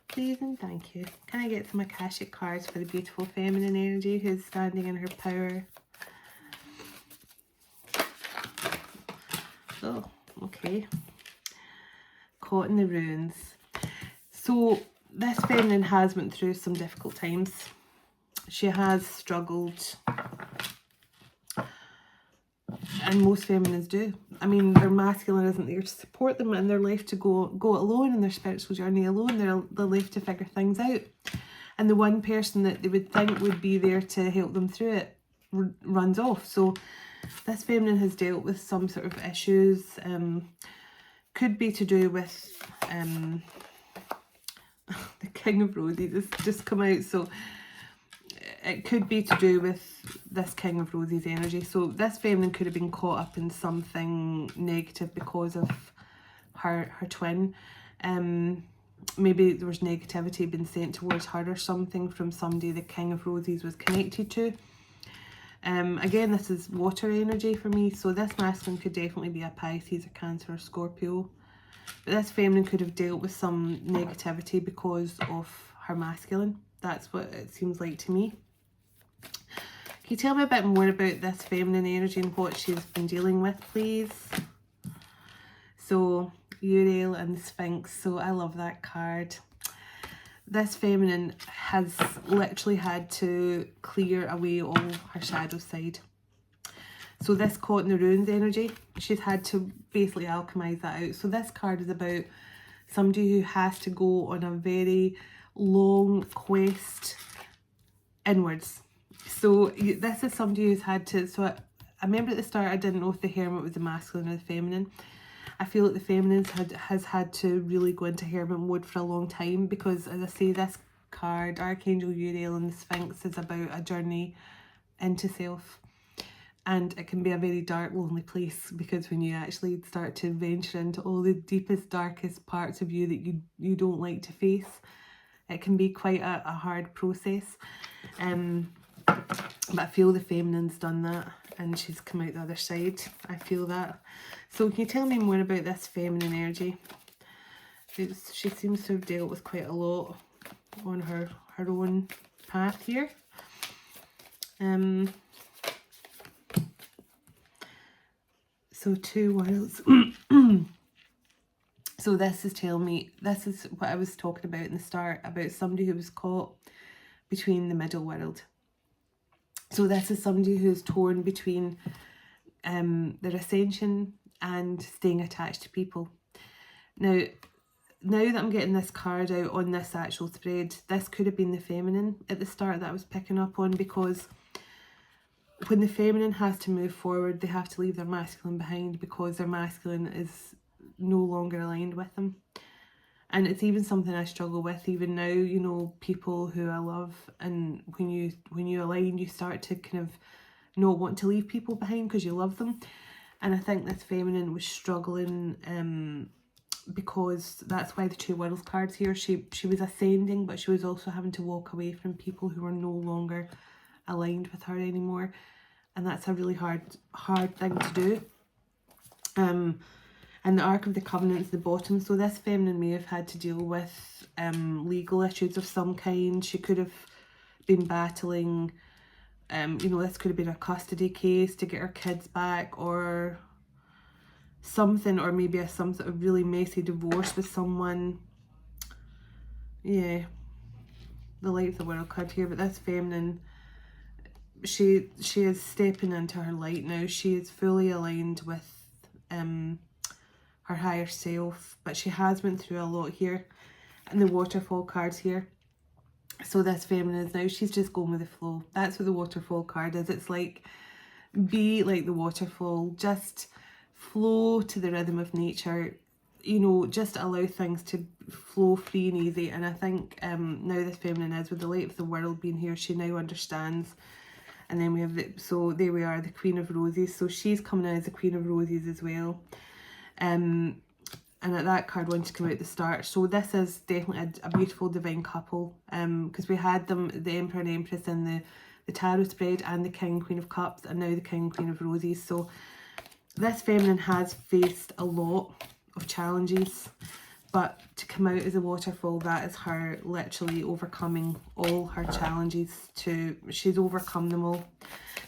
Please and thank you. Can I get some Akashic cards for the beautiful feminine energy who's standing in her power? Oh, okay. Caught in the ruins. So this feminine has went through some difficult times. She has struggled. And most feminines do. I mean, their masculine isn't there to support them, and they're left to go alone in their spiritual journey alone. They're left to figure things out. And the one person that they would think would be there to help them through it runs off. So this feminine has dealt with some sort of issues. Could be to do with the King of Roses has just come out. So it could be to do with this King of Roses energy. So this feminine could have been caught up in something negative because of her twin. Maybe there was negativity being sent towards her or something from somebody the King of Roses was connected to. Again, this is water energy for me, so this masculine could definitely be a Pisces, a Cancer, or Scorpio. But this feminine could have dealt with some negativity because of her masculine. That's what it seems like to me. Can you tell me a bit more about this feminine energy and what she's been dealing with, please? So, Uriel and the Sphinx. So, I love that card. This feminine has literally had to clear away all her shadow side. So this caught in the ruins energy, she's had to basically alchemize that out. So this card is about somebody who has to go on a very long quest inwards. So this is somebody who's had to, so I remember at the start I didn't know if the Hermit was the masculine or the feminine. I feel like the feminine has had to really go into hermit mode for a long time, because as I say, this card, Archangel Uriel and the Sphinx, is about a journey into self. And it can be a very dark, lonely place, because when you actually start to venture into all the deepest, darkest parts of you that you don't like to face, it can be quite a hard process. But I feel the feminine's done that and she's come out the other side. I feel that. So can you tell me more about this feminine energy? She seems to have dealt with quite a lot on her own path here. So 2 worlds. So this is telling me, this is what I was talking about in the start, about somebody who was caught between the middle world. So this is somebody who's torn between their ascension and staying attached to people. Now that I'm getting this card out on this actual spread, this could have been the feminine at the start that I was picking up on, because when the feminine has to move forward, they have to leave their masculine behind, because their masculine is no longer aligned with them. And it's even something I struggle with even now, you know, people who I love, and when you align, you start to kind of not want to leave people behind because you love them. And I think this feminine was struggling because that's why the 2 worlds cards here. She was ascending, but she was also having to walk away from people who were no longer aligned with her anymore. and that's a really hard thing to do. And the Ark of the Covenant's the bottom, so this feminine may have had to deal with legal issues of some kind. She could have been battling, you know, this could have been a custody case to get her kids back or something, or maybe some sort of really messy divorce with someone. Yeah, the Light of the World card here, but this feminine, she is stepping into her light now. She is fully aligned with her higher self, but she has went through a lot here. And the waterfall cards here, so this feminine is now, she's just going with the flow. That's what the waterfall card is. It's like, be like the waterfall, just flow to the rhythm of nature, you know, just allow things to flow free and easy. And I think now this feminine is, with the Light of the World being here, she now understands. And then we have so there we are, the Queen of Roses. So she's coming out as the Queen of Roses as well. And at that card wanted to come out at the start. So this is definitely a beautiful divine couple. Because we had them, the Emperor and Empress, in the tarot spread, and the King and Queen of Cups, and now the King and Queen of Roses. So this feminine has faced a lot of challenges, but to come out as a waterfall, that is her literally overcoming all her challenges. She's overcome them all.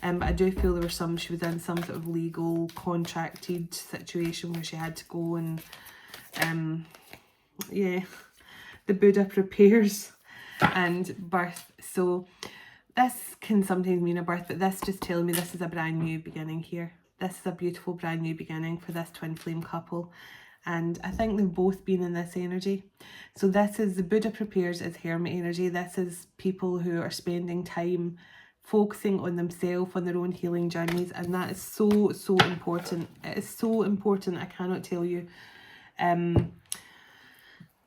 But I do feel there were she was in some sort of legal contracted situation where she had to go and yeah, the Buddha prepares and birth. So this can sometimes mean a birth, but this just telling me this is a brand new beginning here. This is a beautiful brand new beginning for this twin flame couple. And I think they've both been in this energy. So this is the Buddha prepares as hermit energy. This is people who are spending time focusing on themselves, on their own healing journeys. And that is so, so important. It is so important. I cannot tell you.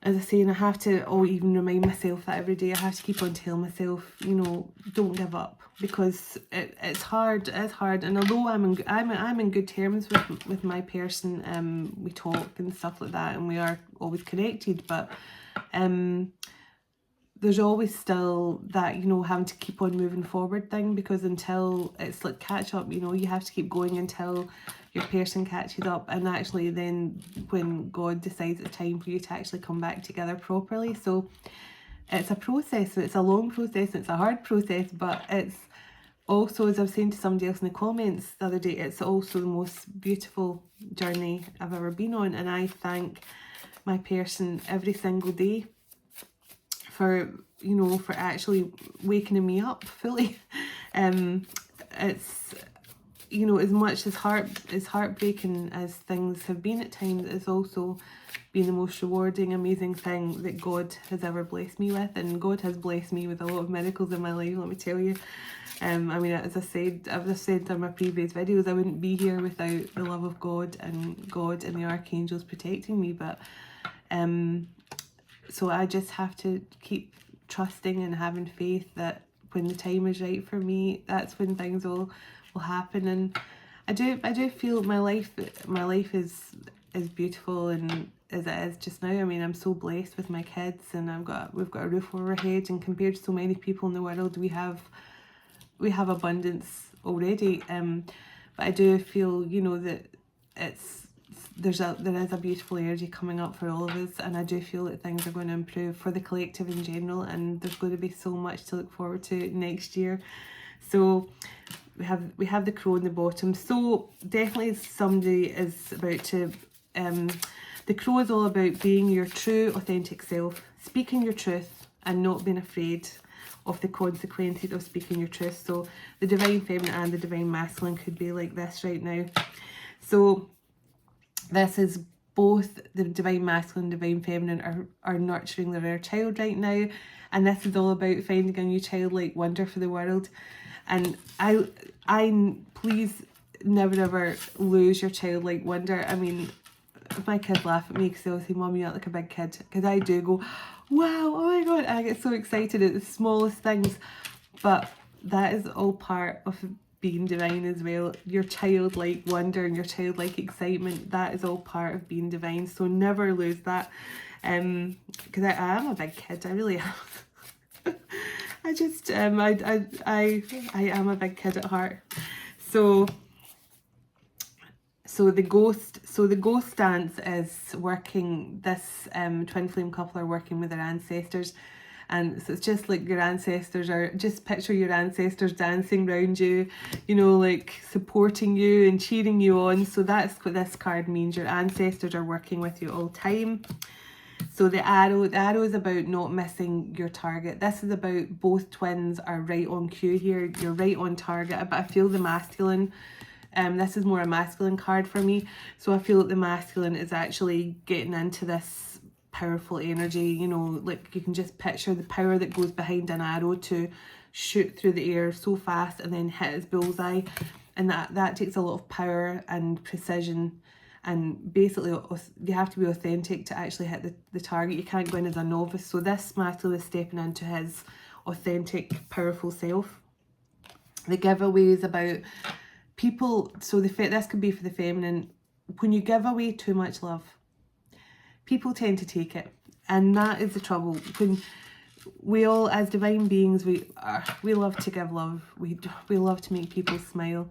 As I say, and I have to even remind myself that every day. I have to keep on telling myself, you know, don't give up, because it's hard. It's hard. And although I'm in good terms with my person, we talk and stuff like that, and we are always connected, but there's always still that, you know, having to keep on moving forward thing, because until it's like catch up, you know, you have to keep going until your person catches up, and actually then when God decides it's time for you to actually come back together properly. So it's a process. It's a long process. It's a hard process, but it's also, as I was saying to somebody else in the comments the other day, it's also the most beautiful journey I've ever been on. And I thank my person every single day for, you know, for actually waking me up fully. It's, you know, as much as heartbreaking as things have been at times, it's also been the most rewarding, amazing thing that God has ever blessed me with. And God has blessed me with a lot of miracles in my life, let me tell you. I mean, as I've said in my previous videos, I wouldn't be here without the love of God and the archangels protecting me. But so I just have to keep trusting and having faith that when the time is right for me, that's when things will happen. And I do feel my life is beautiful and as it is just now. I mean, I'm so blessed with my kids, and we've got a roof over our heads, and compared to so many people in the world, we have abundance already. But I do feel, you know, that there is a beautiful energy coming up for all of us, and I do feel that things are going to improve for the collective in general, and there's going to be so much to look forward to next year. So we have the crow in the bottom. So definitely somebody is about to the crow is all about being your true authentic self, speaking your truth and not being afraid of the consequences of speaking your truth. So the divine feminine and the divine masculine could be like this right now. So this is both the divine masculine and divine feminine are nurturing their inner child right now, and this is all about finding a new childlike wonder for the world. And I please never ever lose your childlike wonder. I mean, if my kids laugh at me because they'll say, "Mum, you act like a big kid," because I do go, "Wow, oh my god," I get so excited at the smallest things. But that is all part of being divine as well. Your childlike wonder and your childlike excitement, that is all part of being divine. So never lose that. Because I am a big kid, I really am. I am a big kid at heart. So the ghost dance is working, this twin flame couple are working with their ancestors, and so it's just like your ancestors are, just picture your ancestors dancing around you, you know, like supporting you and cheering you on. So that's what this card means. Your ancestors are working with you all the time. So the arrow is about not missing your target. This is about both twins are right on cue here. You're right on target, but I feel the masculine, this is more a masculine card for me. So I feel that the masculine is actually getting into this powerful energy, you know, like you can just picture the power that goes behind an arrow to shoot through the air so fast and then hit his bullseye. And that takes a lot of power and precision. And basically you have to be authentic to actually hit the target. You can't go in as a novice. So this masculine is stepping into his authentic, powerful self. The giveaway is about people. So this could be for the feminine. When you give away too much love, people tend to take it. And that is the trouble. When we all, as divine beings, we love to give love. We love to make people smile.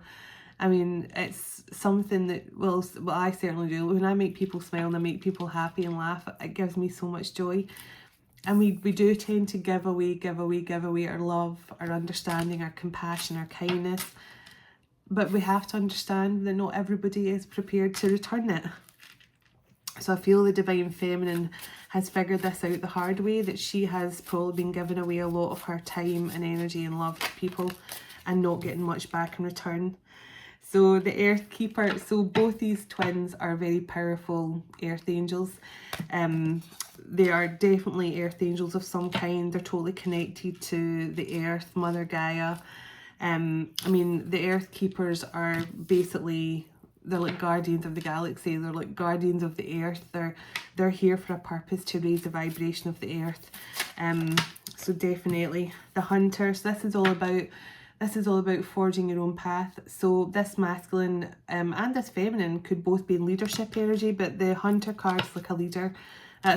I mean, it's something that, well, I certainly do. When I make people smile and I make people happy and laugh, it gives me so much joy. And we do tend to give away our love, our understanding, our compassion, our kindness. But we have to understand that not everybody is prepared to return it. So I feel the divine feminine has figured this out the hard way, that she has probably been giving away a lot of her time and energy and love to people and not getting much back in return. So the Earth Keeper, so both these twins are very powerful Earth Angels. They are definitely Earth Angels of some kind. They're totally connected to the Earth, Mother Gaia. I mean, the Earth Keepers are basically, they're like guardians of the galaxy. They're like guardians of the Earth. They're here for a purpose, to raise the vibration of the Earth. So definitely the Hunters. This is all about forging your own path. So this masculine and this feminine could both be in leadership energy, but the Hunter card's like a leader.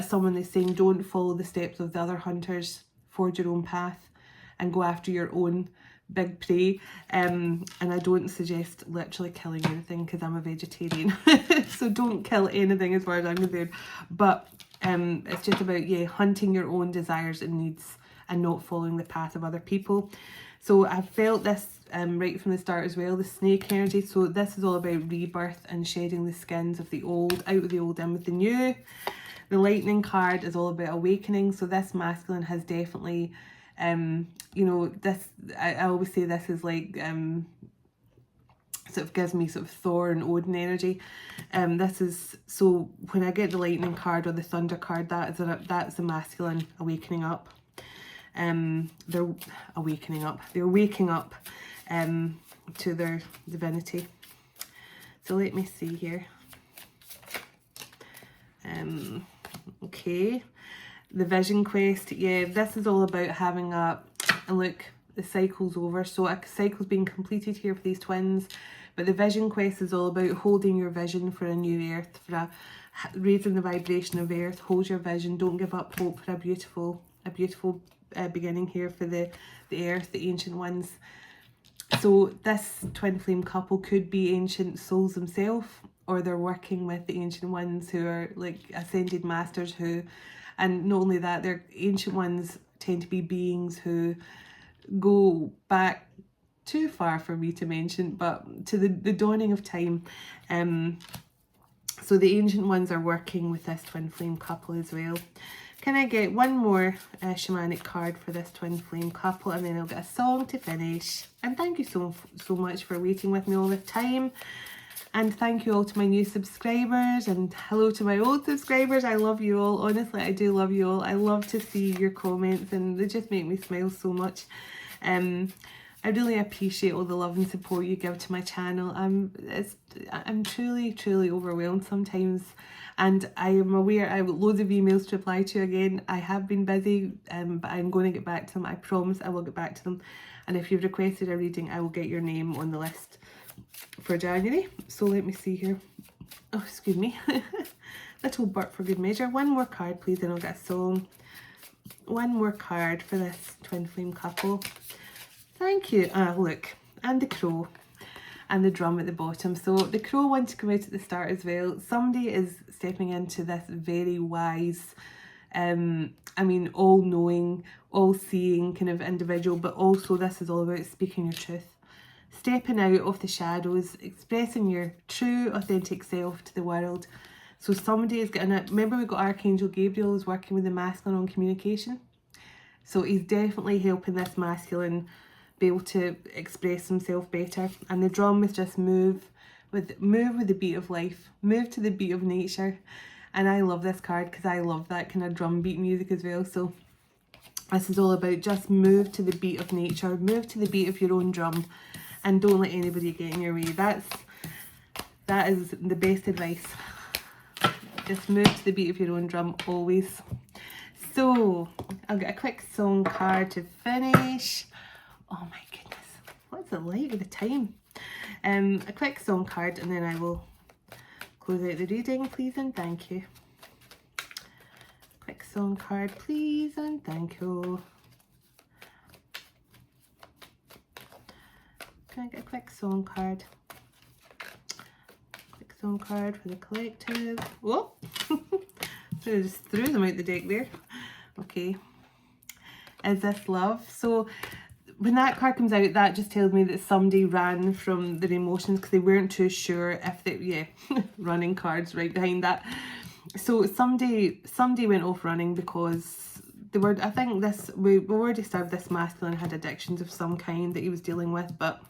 Someone that's saying don't follow the steps of the other hunters, forge your own path and go after your own big prey. And I don't suggest literally killing anything because I'm a vegetarian. So don't kill anything as far as I'm concerned. But it's just about, hunting your own desires and needs and not following the path of other people. So I felt this right from the start as well, the snake energy. So this is all about rebirth and shedding the skins of the old, out with the old, in with the new. The lightning card is all about awakening. So this masculine has definitely, you know, this, I always say this is like, sort of gives me sort of Thor and Odin energy. This is, so when I get the lightning card or the thunder card, that's the masculine awakening up. They're waking up to their divinity. So let me see here. Okay, the vision quest. This is all about having and look, the cycle's over. So a cycle's being completed here for these twins, but the vision quest is all about holding your vision for a new earth, for raising the vibration of earth. Hold your vision, don't give up hope for a beautiful beginning here for the earth, the ancient ones. So this twin flame couple could be ancient souls themselves, or they're working with the ancient ones who are like ascended masters who, and not only that, they're ancient ones tend to be beings who go back too far for me to mention, but to the dawning of time. So the ancient ones are working with this twin flame couple as well. Can I get one more shamanic card for this twin flame couple, and then I'll get a song to finish. And thank you so much for waiting with me all the time. And thank you all to my new subscribers, and hello to my old subscribers. I love you all. Honestly, I do love you all. I love to see your comments and they just make me smile so much. I really appreciate all the love and support you give to my channel. I'm truly overwhelmed sometimes, and I am aware I have loads of emails to reply to again. I have been busy, but I'm going to get back to them. I promise I will get back to them. And if you've requested a reading, I will get your name on the list for January. So let me see here. Oh, excuse me. Little burp for good measure. One more card, please, and I'll get a song. One more card for this twin flame couple. Thank you. Look, and the crow. and the drum at the bottom. So the crow one to come out at the start as well. Somebody is stepping into this very wise, I mean, all-knowing, all-seeing kind of individual, but also this is all about speaking your truth. Stepping out of the shadows, expressing your true, authentic self to the world. So somebody is getting it. Remember we got Archangel Gabriel is working with the masculine on communication. So he's definitely helping this masculine be able to express himself better. And the drum is just move with the beat of life. Move to the beat of nature. And I love this card because I love that kind of drum beat music as well. So this is all about just move to the beat of nature. Move to the beat of your own drum. And don't let anybody get in your way. That is the best advice. Just move to the beat of your own drum always. So I'll get a quick song card to finish. Oh my goodness, what's it like with the time? A quick song card and then I will close out the reading, please and thank you. Quick song card, please and thank you. Can I get a quick song card? Quick song card for the collective. Whoa! So I just threw them out the deck there. Okay. Is this love? So when that card comes out, that just tells me that somebody ran from their emotions because they weren't too sure if they, yeah, running cards right behind that. So somebody went off running because they were, I think this, we already said this masculine had addictions of some kind that he was dealing with, but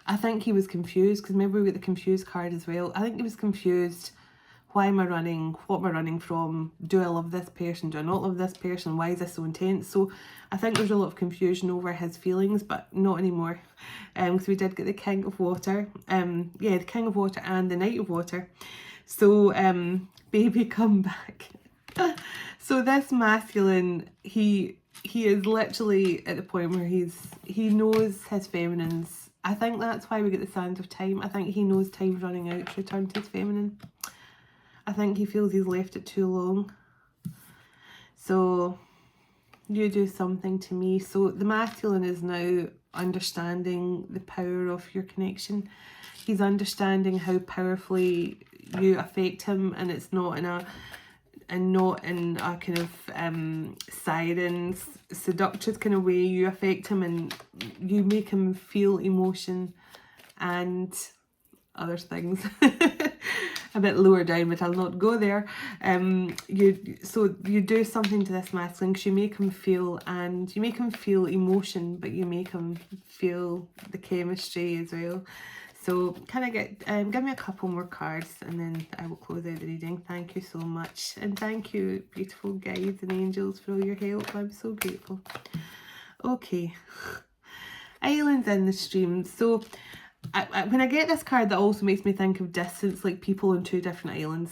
I think he was confused because remember we got the confused card as well. I think he was confused. Why am I running? What am I running from? Do I love this person? Do I not love this person? Why is this so intense? So I think there's a lot of confusion over his feelings, but not anymore. Because we did get the King of Water. Yeah, the King of Water and the Knight of Water. So, baby, come back. So this masculine, he is literally at the point where he knows his feminines. I think that's why we get the Sands of Time. I think he knows time's running out to return to his feminine. I think he feels he's left it too long. So you do something to me. So the masculine is now understanding the power of your connection. He's understanding how powerfully you affect him, and it's not in a kind of siren, seductress kind of way. You affect him and you make him feel emotion and other things. A bit lower down, but I'll not go there. So you do something to this masculine because you make him feel, and you make him feel emotion, but you make him feel the chemistry as well. So can I get, give me a couple more cards and then I will close out the reading. Thank you so much. And thank you, beautiful guides and angels, for all your help. I'm so grateful. Okay. Islands in the stream. So when I get this card, that also makes me think of distance, like people on two different islands.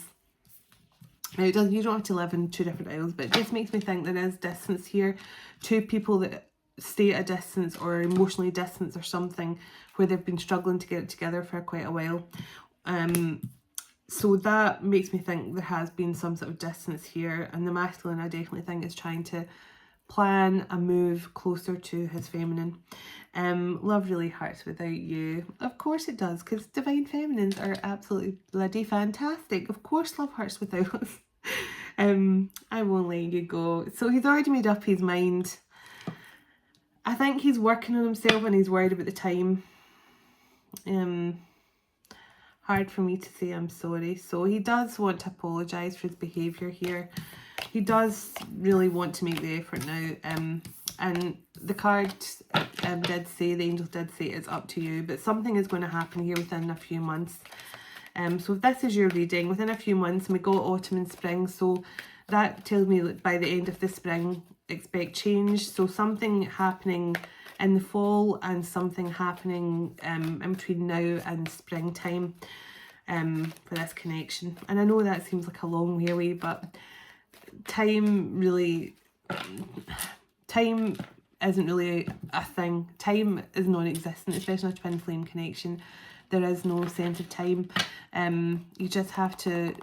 Now, you don't have to live in two different islands, but it just makes me think there is distance here. Two people that stay at a distance or emotionally distance or something, where they've been struggling to get it together for quite a while. So that makes me think there has been some sort of distance here, and the masculine, I definitely think, is trying to plan a move closer to his feminine. Love really hurts without you. Of course it does, because divine feminines are absolutely bloody fantastic. Of course love hurts without us. I won't let you go. So he's already made up his mind. I think he's working on himself and he's worried about the time. Hard for me to say I'm sorry. So he does want to apologise for his behaviour here. He does really want to make the effort now. And the card did say, the angels did say, it's up to you. But something is going to happen here within a few months. So if this is your reading, within a few months, and we got autumn and spring. So that tells me that by the end of the spring, expect change. So something happening in the fall and something happening in between now and springtime for this connection. And I know that seems like a long way away, but time isn't really a thing. Time is non-existent, especially in a twin flame connection. There is no sense of time. You just have to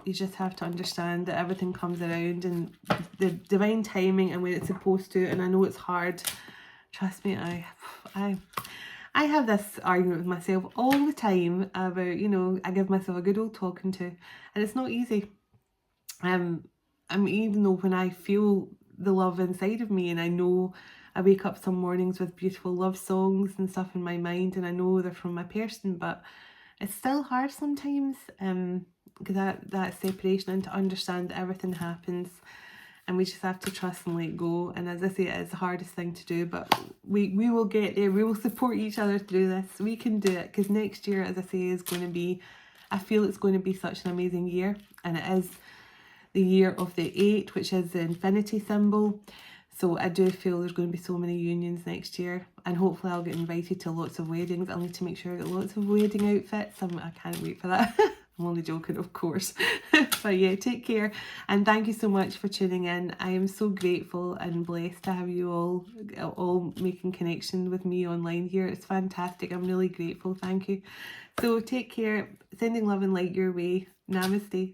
understand that everything comes around and the divine timing and when it's supposed to. And I know it's hard. Trust me, I have this argument with myself all the time about, you know, I give myself a good old talking to, and it's not easy. Even though when I feel the love inside of me, and I know I wake up some mornings with beautiful love songs and stuff in my mind, and I know they're from my person, but it's still hard sometimes, because that separation, and to understand that everything happens and we just have to trust and let go. And as I say, it is the hardest thing to do, but we will get there. We will support each other through this. We can do it, because next year, as I say, is going to be, I feel it's going to be such an amazing year, and it is the year of the 8, which is the infinity symbol. So I do feel there's going to be so many unions next year, and hopefully I'll get invited to lots of weddings. I'll need to make sure I get lots of wedding outfits. I can't wait for that. I'm only joking, of course. But yeah, take care, and thank you so much for tuning in. I am so grateful and blessed to have you all making connection with me online here. It's fantastic. I'm really grateful. Thank you. So take care. Sending love and light your way. Namaste.